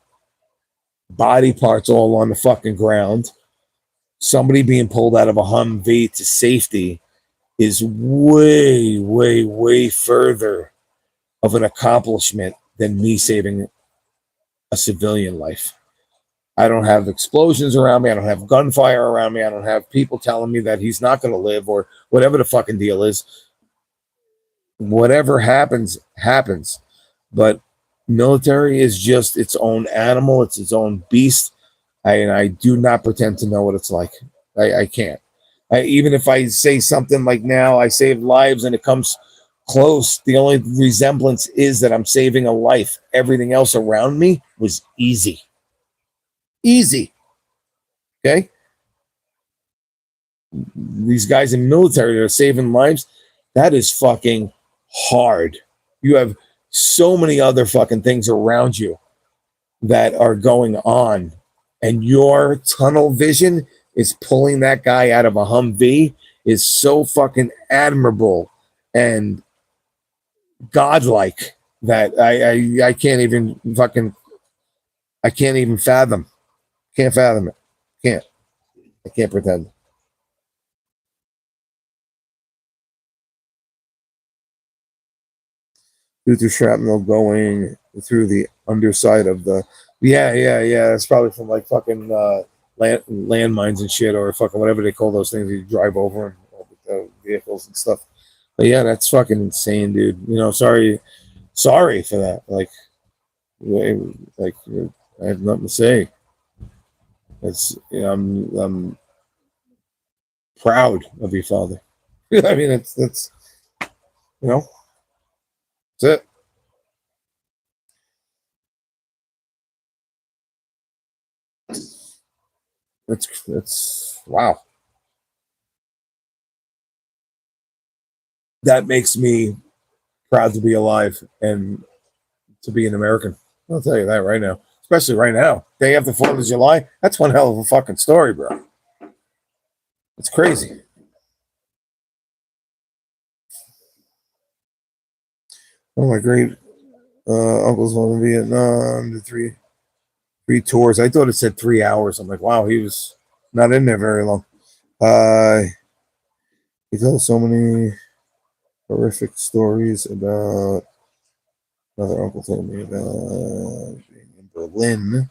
body parts all on the fucking ground, somebody being pulled out of a Humvee to safety is way, way, way further of an accomplishment than me saving a civilian life. I don't have explosions around me. I don't have gunfire around me. I don't have people telling me that he's not going to live or whatever the fucking deal is. Whatever happens, happens. But military is just its own animal. It's its own beast. I do not pretend to know what it's like. I can't. Even if I say something like now, I saved lives and it comes close, the only resemblance is that I'm saving a life. Everything else around me was easy. Easy. Okay? These guys in military that are saving lives, that is fucking hard. You have so many other fucking things around you that are going on, and your tunnel vision is pulling that guy out of a Humvee is so fucking admirable and godlike that I can't even fucking I can't even fathom. Can't fathom it. Can't. I can't pretend. Due to shrapnel going through the underside of the yeah. That's probably from like fucking landmines and shit, or fucking whatever they call those things you drive over and vehicles and stuff. But yeah, that's fucking insane, dude. Sorry for that. Like I have nothing to say. I'm proud of your father. I mean, that's that's it. That's wow. That makes me proud to be alive and to be an American. I'll tell you that right now, especially right now, day after 4th of July. That's one hell of a fucking story, bro. It's crazy. Oh, my great uncles went to Vietnam. The three tours. I thought it said 3 hours. I'm like, wow, he was not in there very long. He told so many horrific stories about. Another uncle told me about being in Berlin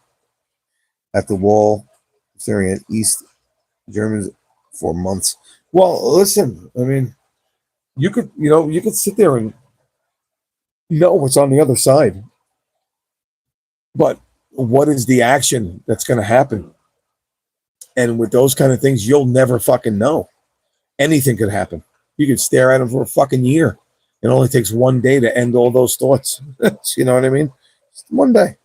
at the wall, staring at East Germans for months. Well, listen, I mean, you could sit there and know what's on the other side, but what is the action that's going to happen? And with those kind of things, you'll never fucking know. Anything could happen. You could stare at them for a fucking year. It only takes one day to end all those thoughts. You know what I mean? Just one day.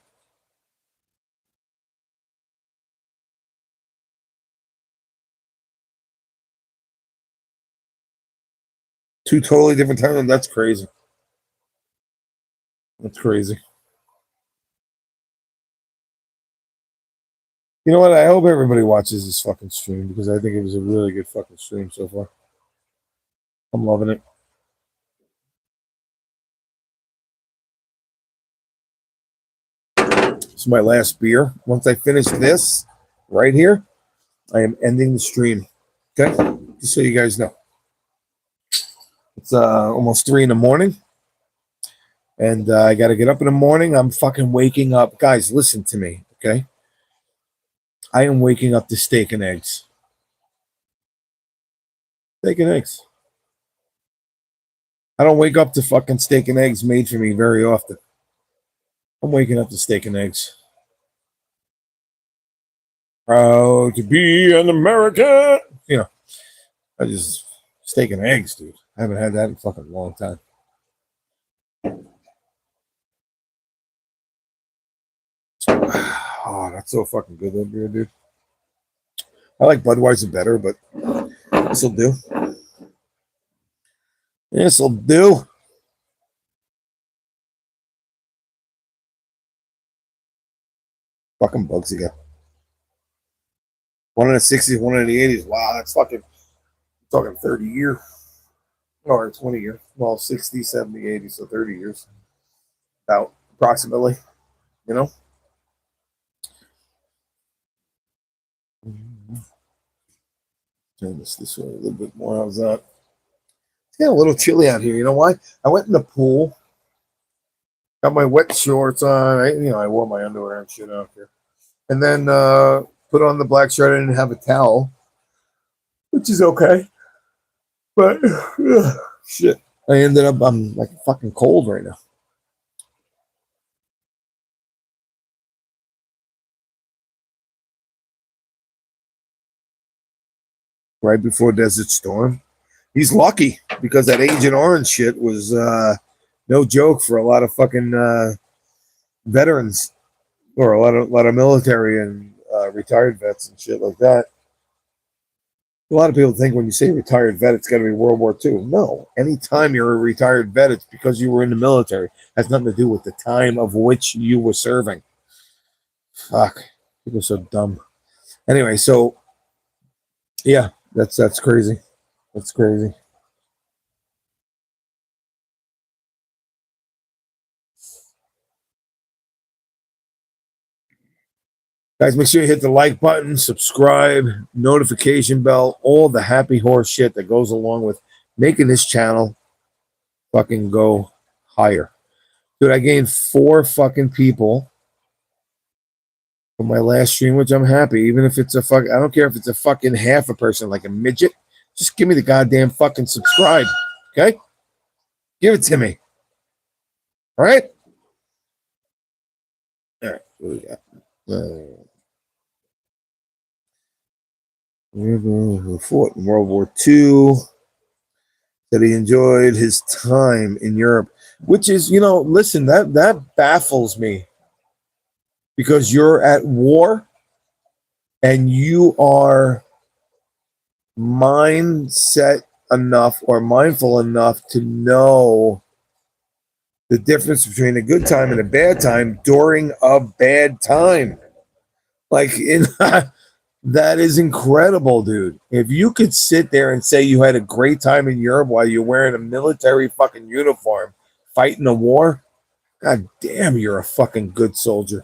Two totally different times. That's crazy. That's crazy. You know what? I hope everybody watches this fucking stream because I think it was a really good fucking stream so far. I'm loving it. This is my last beer. Once I finish this right here, I am ending the stream. Okay? Just so you guys know. It's almost 3 in the morning. And I got to get up in the morning. I'm fucking waking up. Guys, listen to me. Okay? I am waking up to steak and eggs. Steak and eggs. I don't wake up to fucking steak and eggs made for me very often. I'm waking up to steak and eggs. Proud to be an American. You know, I just steak and eggs, dude. I haven't had that in a fucking long time. Oh, that's so fucking good, that beer, dude. I like Budweiser better, but this'll do. This'll do. Fucking bugs again. One in the 60s, one in the 80s. Wow, that's fucking talking 30 years. Or 20 years. Well, 60, 70, 80, so 30 years. About approximately, you know? Turn this way a little bit more. How's that? It's getting a little chilly out here. You know why? I went in the pool, got my wet shorts on. I wore my underwear and shit out here. And then put on the black shirt. I didn't have a towel, which is okay. But shit, I ended up, I'm like fucking cold right now. Right before Desert Storm. He's lucky because that Agent Orange shit was no joke for a lot of fucking veterans or a lot of military and retired vets and shit like that. A lot of people think when you say retired vet, it's got to be World War II. No, anytime you're a retired vet, it's because you were in the military. It has nothing to do with the time of which you were serving. Fuck, people are so dumb. Anyway, so yeah, that's crazy. That's crazy. Guys, make sure you hit the like button, subscribe, notification bell, all the happy horse shit that goes along with making this channel fucking go higher. Dude, I gained 4 fucking people from my last stream, which I'm happy. Even if it's I don't care if it's a fucking half a person, like a midget. Just give me the goddamn fucking subscribe. Okay? Give it to me. All right? All right. What do we got? Who fought in World War II? That he enjoyed his time in Europe, which is, listen, that baffles me because you're at war and you are mindset enough or mindful enough to know the difference between a good time and a bad time during a bad time. Like, that is incredible, dude. If you could sit there and say you had a great time in Europe while you're wearing a military fucking uniform fighting a war, god damn, you're a fucking good soldier.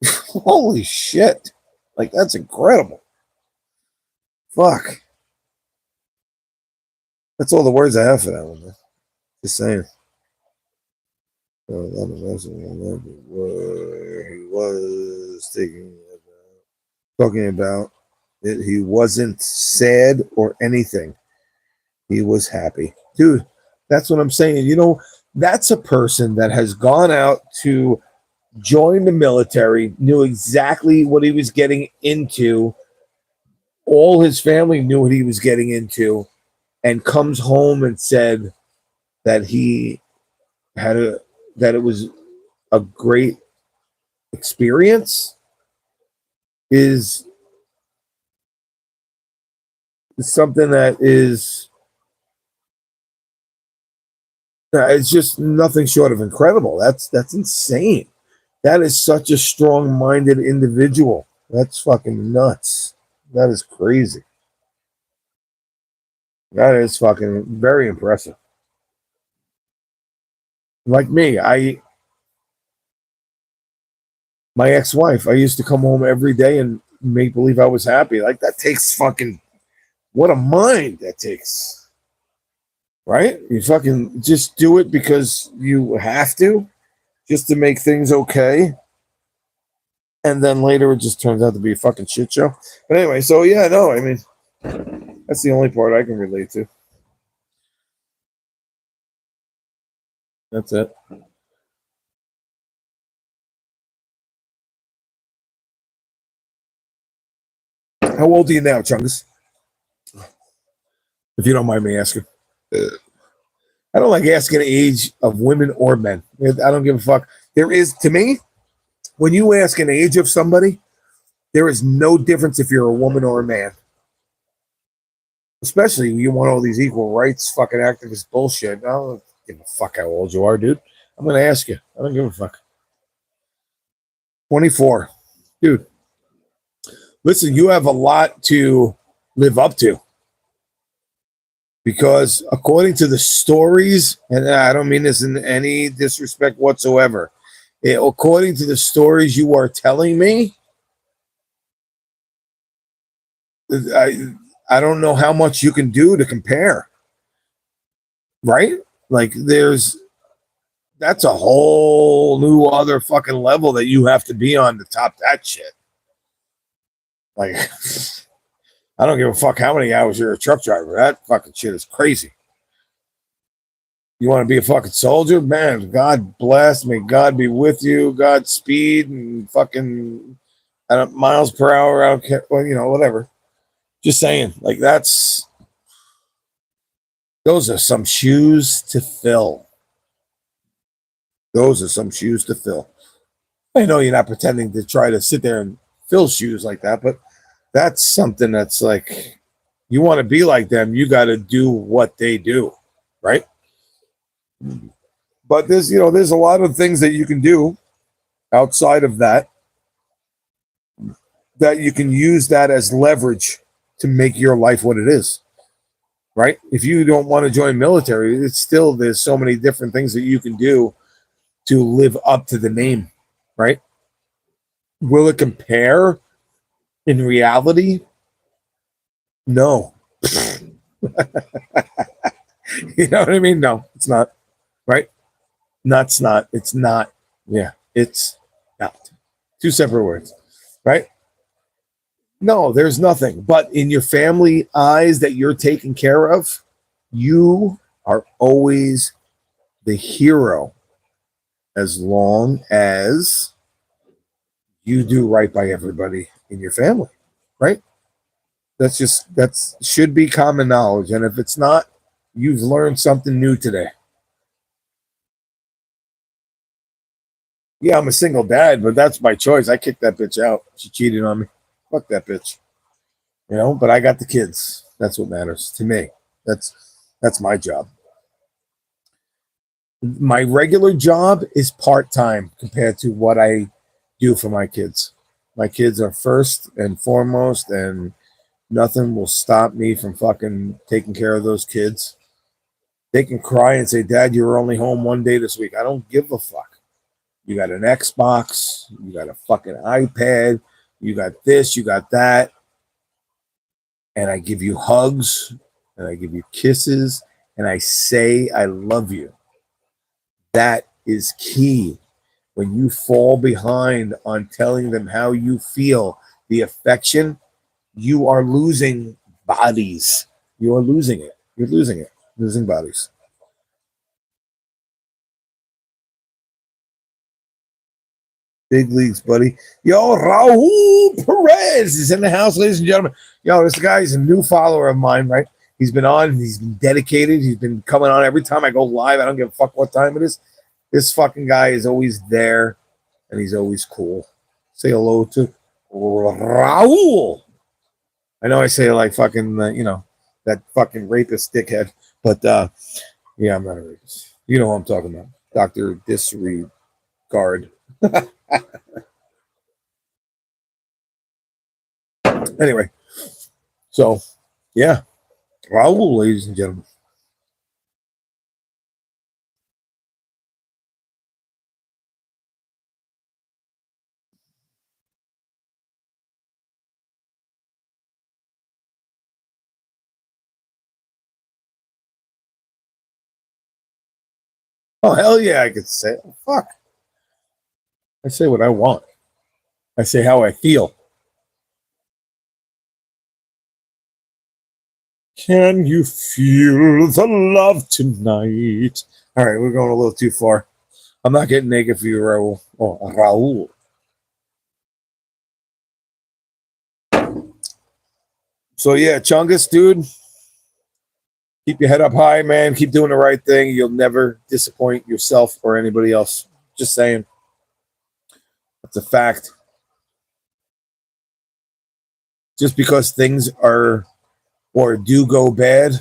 Holy shit. Like, that's incredible. Fuck. That's all the words I have for that one, man. Just saying. He was talking about it. He wasn't sad or anything. He was happy. Dude, that's what I'm saying. That's a person that has gone out to join the military, knew exactly what he was getting into. All his family knew what he was getting into, and comes home and said that that it was a great experience is something that is It's just nothing short of incredible. That's insane. That is such a strong-minded individual. That's fucking nuts. That is crazy. That is fucking very impressive. Like me, my ex-wife, I used to come home every day and make believe I was happy. Like that takes fucking what a mind that takes. Right? You fucking just do it because you have to, just to make things okay. And then later it just turns out to be a fucking shit show. But anyway, so yeah, no, I mean, that's the only part I can relate to. That's it. How old are you now, Chungus? If you don't mind me asking. I don't like asking the age of women or men. I don't give a fuck. There is, to me, when you ask an age of somebody, there is no difference if you're a woman or a man. Especially when you want all these equal rights fucking activist bullshit. I don't give a fuck how old you are, dude. I'm going to ask you. I don't give a fuck. 24. Dude, listen, you have a lot to live up to. Because according to the stories, and I don't mean this in any disrespect whatsoever, according to the stories you are telling me, I don't know how much you can do to compare. Right? Like that's a whole new other fucking level that you have to be on to top that shit. Like I don't give a fuck how many hours you're a truck driver. That fucking shit is crazy. You want to be a fucking soldier? Man, God bless. May God be with you. Godspeed and fucking miles per hour. I don't care. Well, whatever. Just saying. Like, those are some shoes to fill. Those are some shoes to fill. I know you're not pretending to try to sit there and fill shoes like that, but that's something that's like, you want to be like them, you got to do what they do, right? But there's a lot of things that you can do outside of that you can use that as leverage to make your life what it is, right? If you don't want to join military, it's still, there's so many different things that you can do to live up to the name, right? Will it compare in reality? No. You know what I mean? No, it's not, right? No, it's not. It's not. Yeah, it's not. Two separate words, right? No, there's nothing. But in your family eyes that you're taking care of, you are always the hero as long as you do right by everybody in your family, right? That should be common knowledge. And if it's not, you've learned something new today. Yeah, I'm a single dad, but that's my choice. I kicked that bitch out. She cheated on me. Fuck that bitch. But I got the kids. That's what matters to me. That's my job. My regular job is part-time compared to what I do for my kids. My kids are first and foremost, and nothing will stop me from fucking taking care of those kids. They can cry and say, Dad, you were only home one day this week. I don't give a fuck. You got an Xbox, you got a fucking iPad, you got this, you got that. And I give you hugs, and I give you kisses, and I say I love you. That is key. When you fall behind on telling them how you feel, the affection, you are losing bodies. You are losing it. You're losing it. Losing bodies. Big leagues, buddy. Yo, Raul Perez is in the house, ladies and gentlemen. Yo, this guy is a new follower of mine, right? He's been on. He's been dedicated. He's been coming on every time I go live. I don't give a fuck what time it is. This fucking guy is always there, and he's always cool. Say hello to Raul. I know I say like fucking, that fucking rapist dickhead, but yeah, I'm not a rapist. You know what I'm talking about. Dr. Disregard. Anyway, so yeah. Raul, ladies and gentlemen. Oh, hell yeah, I could say, oh, fuck. I say what I want. I say how I feel. Can you feel the love tonight? All right, we're going a little too far. I'm not getting naked for you, Raul. Oh, Raul. So yeah, Chungus, dude, keep your head up high, man. Keep doing the right thing. You'll never disappoint yourself or anybody else. Just saying. That's a fact. Just because things are or do go bad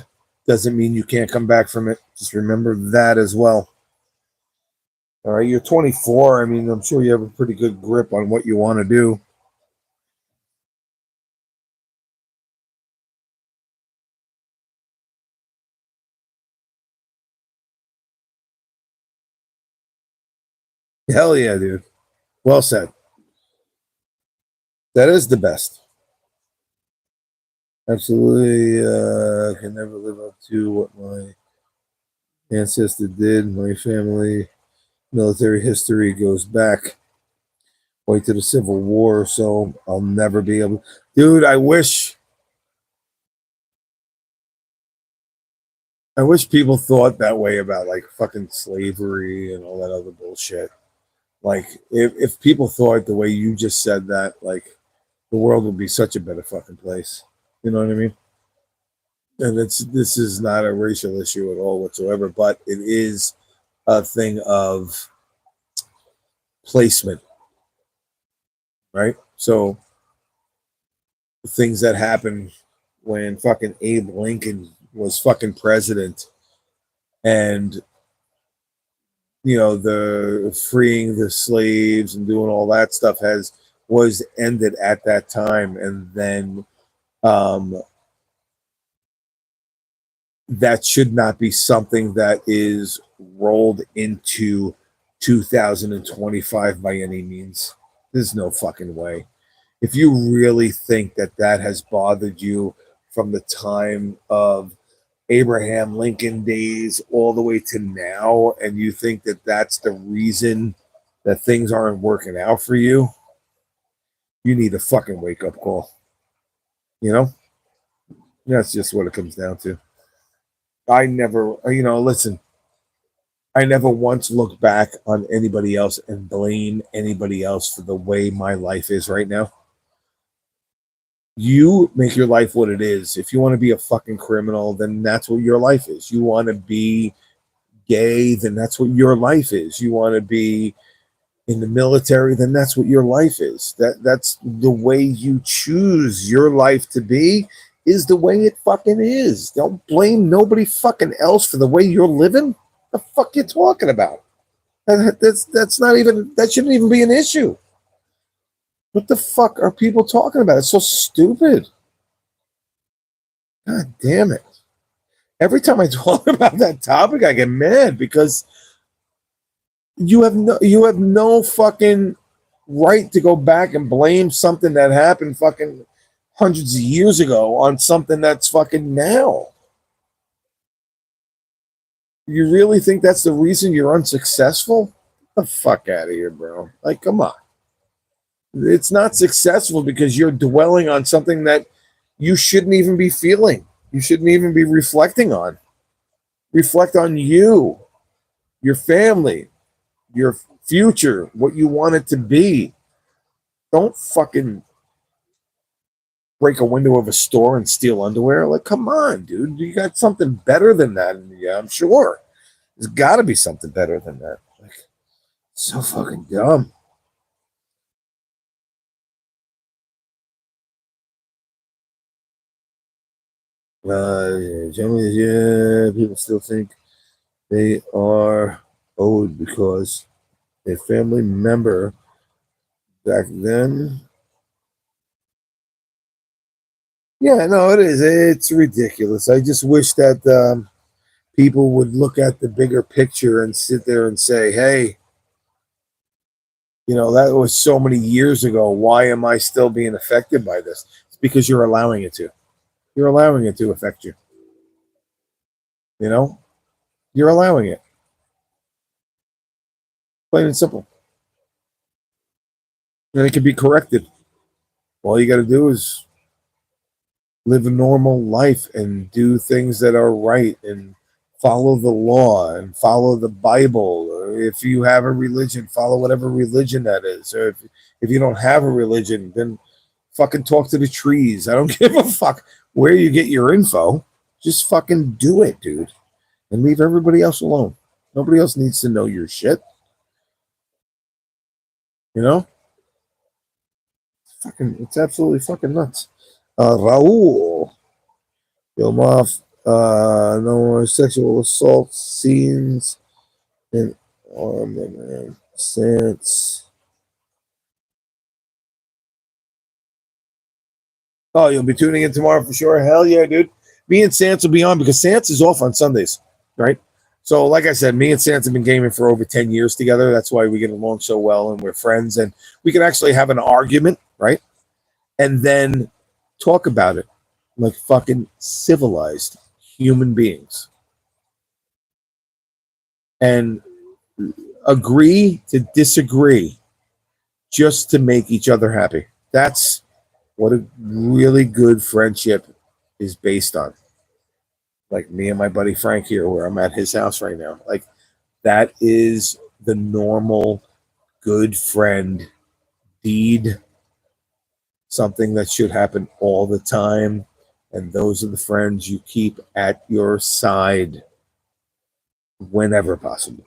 doesn't mean you can't come back from it. Just remember that as well. All right, you're 24. I mean, I'm sure you have a pretty good grip on what you want to do. Hell yeah, dude. Well said. That is the best. Absolutely. Can never live up to what my ancestor did. My family military history goes back way to the Civil War, so I'll never be able. Dude, I wish people thought that way about like fucking slavery and all that other bullshit. Like if people thought the way you just said that, like the world would be such a better fucking place. You know what I mean? And this is not a racial issue at all whatsoever, but it is a thing of placement, right? So things that happened when fucking Abe Lincoln was fucking president, and the freeing the slaves and doing all that stuff was ended at that time, and then um, that should not be something that is rolled into 2025 by any means. There's no fucking way. If you really think that that has bothered you from the time of Abraham Lincoln days all the way to now, and you think that that's the reason that things aren't working out for you, you need a fucking wake up call. You know, that's just what it comes down to. I never, listen, I never once look back on anybody else and blame anybody else for the way my life is right now. You make your life what it is. If you want to be a fucking criminal, then that's what your life is. You want to be gay, then that's what your life is. You want to be in the military, then that's what your life is. That's the way you choose your life to be, is the way it fucking is. Don't blame nobody fucking else for the way you're living. The fuck you talking about? That's not even, that shouldn't even be an issue. What the fuck are people talking about? It's so stupid. God damn it. Every time I talk about that topic, I get mad because you have no fucking right to go back and blame something that happened fucking hundreds of years ago on something that's fucking now. You really think that's the reason you're unsuccessful? Get the fuck out of here, bro. Like, come on. It's not successful because you're dwelling on something that you shouldn't even be feeling. You shouldn't even be reflecting on. Reflect on you, your family, your future, what you want it to be. Don't fucking break a window of a store and steal underwear. Like, come on, dude. You got something better than that. Yeah, I'm sure. There's got to be something better than that. Like, so fucking dumb. Yeah, generally, yeah, people still think They are owed because a family member back then. Yeah, no, it is. It's ridiculous. I just wish that people would look at the bigger picture and sit there and say, hey, that was so many years ago. Why am I still being affected by this? It's because you're allowing it to. You're allowing it to affect you. You're allowing it. Plain and simple. And it can be corrected. All you got to do is live a normal life and do things that are right and follow the law and follow the Bible. Or if you have a religion, follow whatever religion that is. Or if you don't have a religion, then fucking talk to the trees. I don't give a fuck where you get your info. Just fucking do it, dude. And leave everybody else alone. Nobody else needs to know your shit. You know? It's absolutely fucking nuts. Raul. Yomov, no more sexual assault scenes in armament since. Oh, you'll be tuning in tomorrow for sure. Hell yeah, dude. Me and Sans will be on because Sans is off on Sundays, right? So, like I said, me and Sans have been gaming for over 10 years together. That's why we get along so well and we're friends. And we can actually have an argument, right? And then talk about it like fucking civilized human beings. And agree to disagree just to make each other happy. That's what a really good friendship is based on. Like me and my buddy Frank here, where I'm at his house right now. Like that is the normal good friend deed, something that should happen all the time. And those are the friends you keep at your side whenever possible.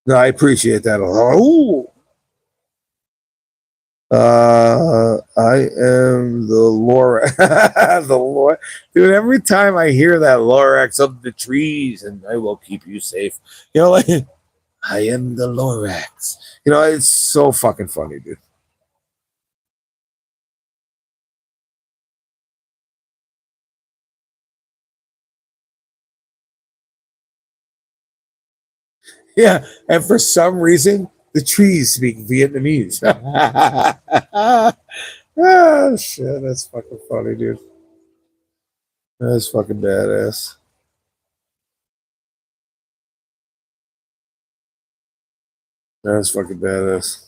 No, I appreciate that. Oh, I am the Lorax. The Lor Dude, every time I hear that Lorax of the trees and I will keep you safe, like I am the Lorax. It's so fucking funny, dude. Yeah, and for some reason, the trees speak Vietnamese. Ah, shit, that's fucking funny, dude. That's fucking badass. That's fucking badass.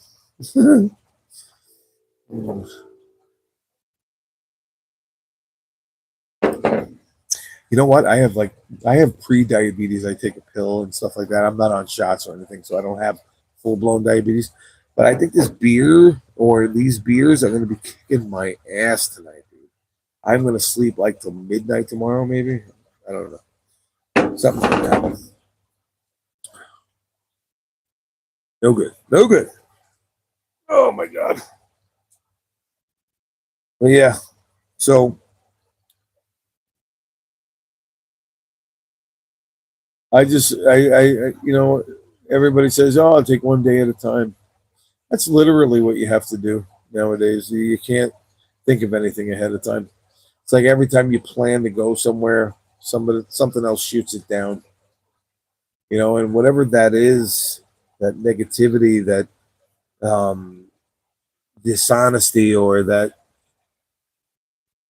You know what? I have pre-diabetes. I take a pill and stuff like that. I'm not on shots or anything, so I don't have full-blown diabetes. But I think this beer or these beers are going to be kicking my ass tonight, dude. I'm going to sleep like till midnight tomorrow, maybe. I don't know. Something like that. No good. No good. Oh my god. But yeah. So everybody says, "Oh, I'll take one day at a time." That's literally what you have to do nowadays. You can't think of anything ahead of time. It's like every time you plan to go somewhere, something else shoots it down. And whatever that is, that negativity, that um, dishonesty, or that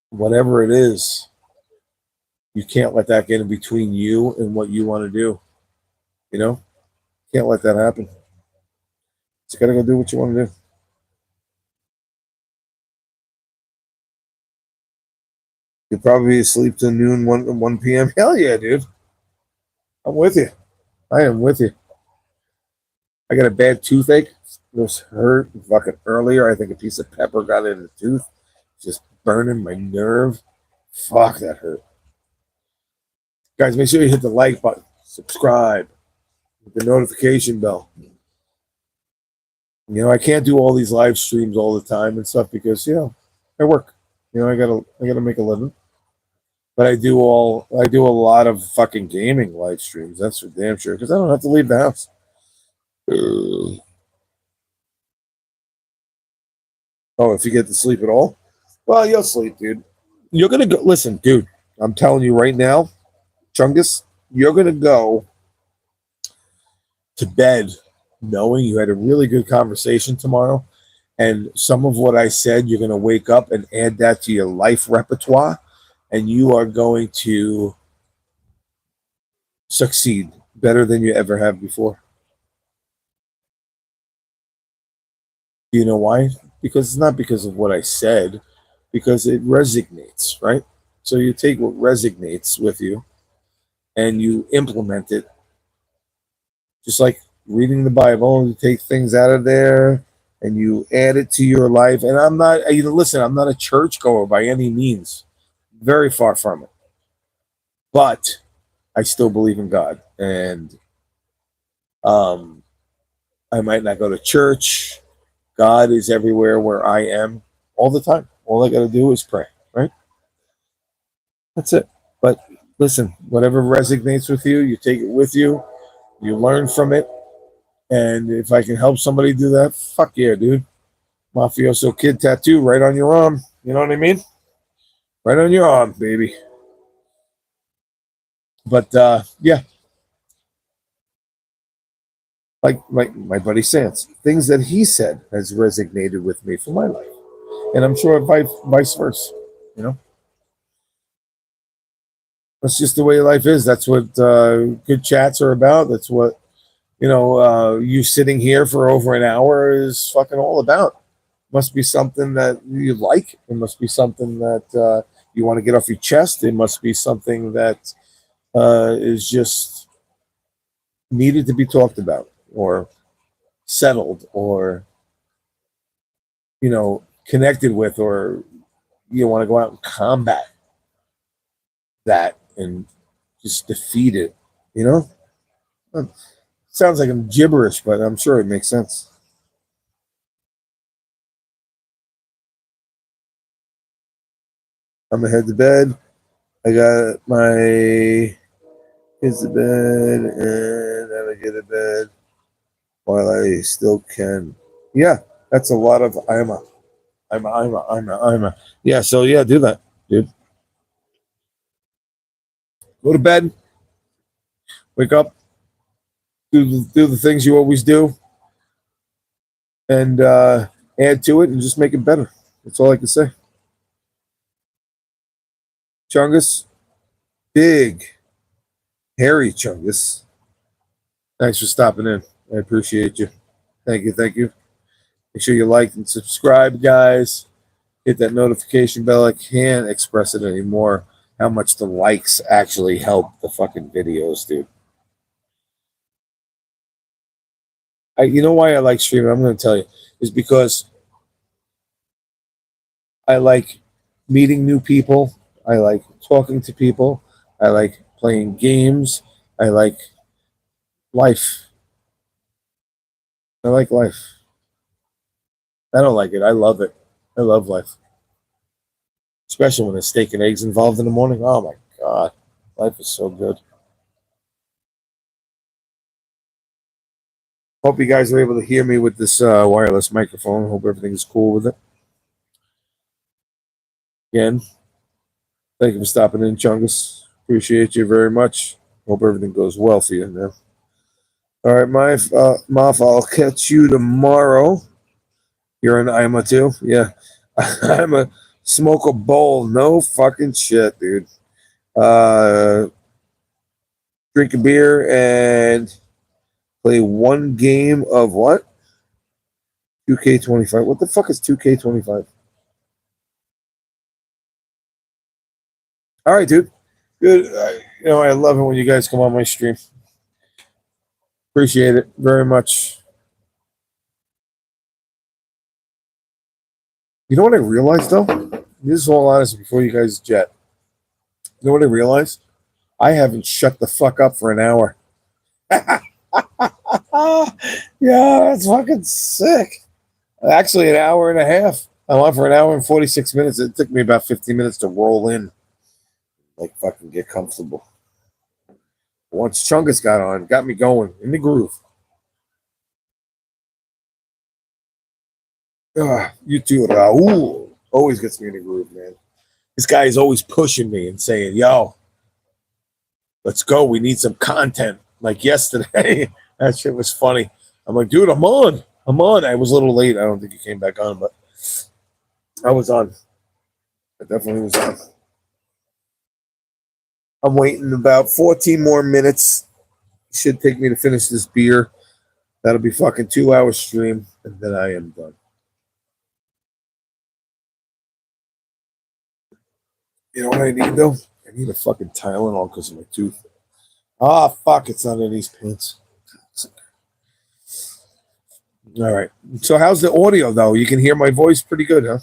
whatever it is, you can't let that get in between you and what you want to do. Can't let that happen. Just gotta go do what you want to do. You'll probably be asleep till noon, 1 p.m. Hell yeah, dude. I'm with you. I am with you. I got a bad toothache. It was hurt fucking earlier. I think a piece of pepper got in the tooth, just burning my nerve. Fuck, that hurt. Guys, make sure you hit the like button, subscribe, hit the notification bell. I can't do all these live streams all the time and stuff because I work. I gotta make a living. But I do a lot of fucking gaming live streams. That's for damn sure because I don't have to leave the house. Oh, if you get to sleep at all, well, you'll sleep, dude. You're gonna go. Listen, dude. I'm telling you right now, Chungus, you're gonna go to bed knowing you had a really good conversation tomorrow, and some of what I said, you're gonna wake up and add that to your life repertoire, and you are going to succeed better than you ever have before. Do you know why? Because it's not because of what I said, because it resonates, right? So you take what resonates with you and you implement it, just like reading the Bible. You take things out of there and you add it to your life. And listen, I'm not a churchgoer by any means, very far from it. But I still believe in God. And I might not go to church. God is everywhere where I am all the time. All I got to do is pray, right? That's it. But listen, whatever resonates with you, you take it with you, you learn from it. And if I can help somebody do that, fuck yeah, dude. Mafioso Kid tattoo right on your arm. You know what I mean? Right on your arm, baby. But yeah, like my buddy Sans, things that he said has resonated with me for my life. And I'm sure vice versa, you know? That's just the way life is. That's what good chats are about. That's what you sitting here for over an hour is fucking all about. Must be something that you like. It must be something that you want to get off your chest. It must be something that is just needed to be talked about or settled or connected with, or you want to go out and combat that and just defeat it. You know, it sounds like I'm gibberish, but I'm sure it makes sense. I'm gonna head to bed. I got my kids to bed, and then I get to bed while I still can. Yeah, that's a lot of I'm a. Yeah, so yeah, do that, dude. Go to bed, wake up, do the things you always do, and add to it, and just make it better. That's all I can say. Chungus, big, hairy Chungus. Thanks for stopping in. I appreciate you. Thank you, thank you. Make sure you like and subscribe, guys. Hit that notification bell. I can't express it anymore how much the likes actually help the fucking videos, dude. You know why I like streaming? I'm going to tell you. Is because I like meeting new people. I like talking to people. I like playing games. I like life. I like life. I don't like it. I love it. I love life. Especially when there's steak and eggs involved in the morning. Oh my God. Life is so good. Hope you guys are able to hear me with this wireless microphone. Hope everything's cool with it. Again, thank you for stopping in, Chungus. Appreciate you very much. Hope everything goes well for you, man. All right, Moff, I'll catch you tomorrow. You're in Ima too? Yeah. I'm a smoke a bowl. No fucking shit, dude. Drink a beer and play one game of what? 2K25. What the fuck is 2K25? All right, dude. Good. I love it when you guys come on my stream. Appreciate it very much. You know what I realized, though? This is all honest before you guys jet. You know what I realized? I haven't shut the fuck up for an hour. Yeah, that's fucking sick. Actually, an hour and a half. I went for an hour and 46 minutes. It took me about 15 minutes to roll in, like fucking get comfortable. Once Chungus got on, got me going in the groove. You too, Raul. Always gets me in the groove, man. This guy is always pushing me and saying, yo, let's go. We need some content. Like yesterday, that shit was funny. I'm like, dude, I'm on. I'm on. I was a little late. I don't think he came back on, but I was on. I definitely was on. I'm waiting about 14 more minutes. Should take me to finish this beer. That'll be fucking 2 hour stream, and then I am done. You know what I need though? I need a fucking Tylenol because of my tooth. Ah, fuck! It's under these pants. All right. So how's the audio though? You can hear my voice pretty good, huh?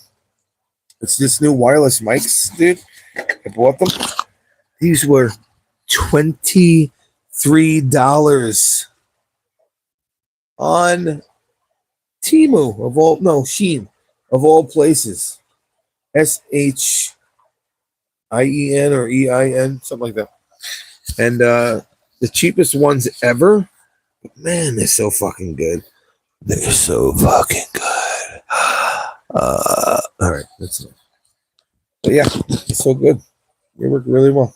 It's this new wireless mics, dude. I bought them. These were $23 on Temu Sheen of all places. SHIEN or EIN, something like that. And the cheapest ones ever. Man, they're so fucking good. They're so fucking good. All right, that's it. But yeah, it's so good. They work really well.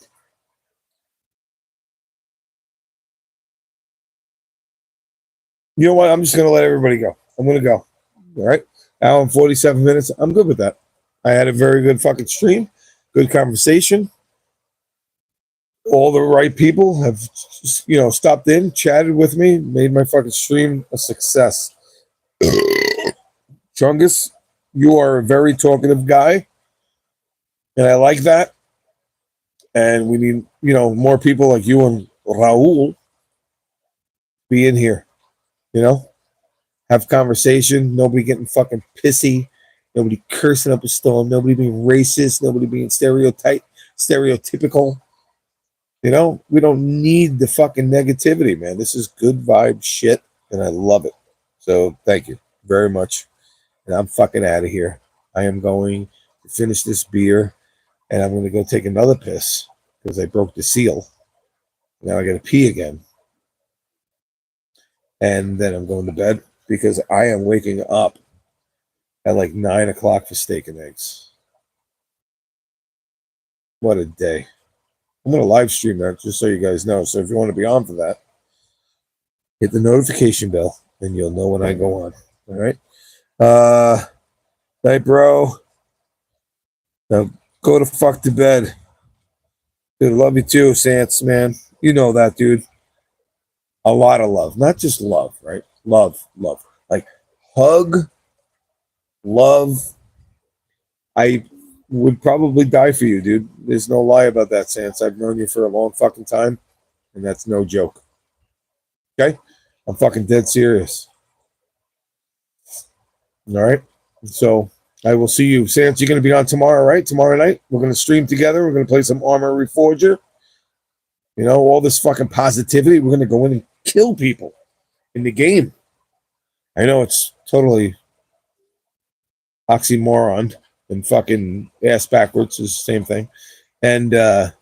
You know what? I'm just gonna let everybody go. I'm gonna go. All right, hour and 47 minutes. I'm good with that. I had a very good fucking stream. Good conversation. All the right people have, stopped in, chatted with me, made my fucking stream a success. Chungus, you are a very talkative guy, and I like that. And we need, more people like you and Raul be in here. Have conversation. Nobody getting fucking pissy. Nobody cursing up a storm. Nobody being racist. Nobody being stereotypical. We don't need the fucking negativity, man. This is good vibe shit, and I love it. So thank you very much. And I'm fucking out of here. I am going to finish this beer, and I'm going to go take another piss because I broke the seal. Now I got to pee again. And then I'm going to bed because I am waking up at like 9 o'clock for steak and eggs. What a day. I'm going to live stream that just so you guys know. So if you want to be on for that, hit the notification bell and you'll know when I go on. All right. Night, bro. Now go to fuck to bed. Dude, love you too, Sance, man. You know that, dude. A lot of love. Not just love, right? Love. Like hug, love. I would probably die for you, dude. There's no lie about that, Sance. I've known you for a long fucking time, and that's no joke. Okay? I'm fucking dead serious. All right? So I will see you. Sance, you're going to be on tomorrow, right? Tomorrow night? We're going to stream together. We're going to play some Armor Reforger. All this fucking positivity. We're going to go in and kill people in the game. I know it's totally oxymoron and fucking ass backwards is the same thing. And yeah,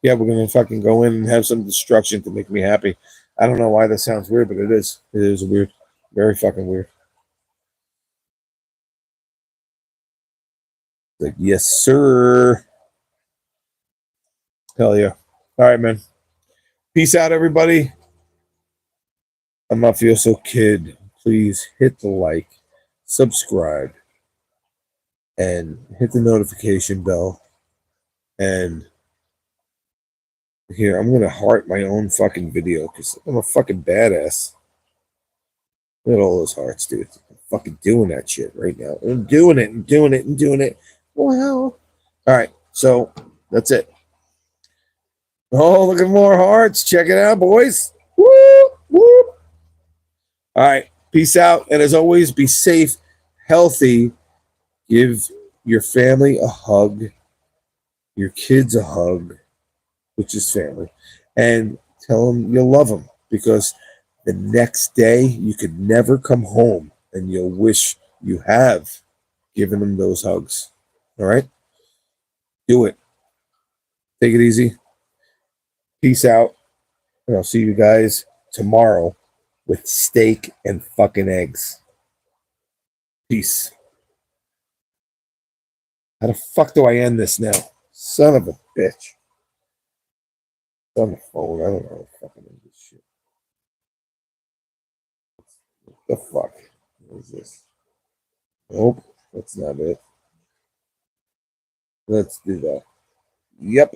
we're going to fucking go in and have some destruction to make me happy. I don't know why that sounds weird, but it is. It is weird. Very fucking weird. Like, yes, sir. Hell yeah. All right, man. Peace out, everybody. I'm Mafioso Kid. Please hit the like, subscribe, and hit the notification bell. And here, I'm going to heart my own fucking video because I'm a fucking badass. Look at all those hearts, dude. I'm fucking doing that shit right now. I'm doing it. Wow. All right. So that's it. Oh, look at more hearts. Check it out, boys. Woo, woo. All right. Peace out. And as always, be safe, healthy. Give your family a hug, your kids a hug, which is family, and tell them you love them because the next day you could never come home and you'll wish you have given them those hugs. All right? Do it. Take it easy. Peace out. And I'll see you guys tomorrow with steak and fucking eggs. Peace. How the fuck do I end this now? Son of a bitch. It's on the phone. I don't know how to fucking end this shit. What the fuck? What is this? Nope, that's not it. Let's do that. Yep.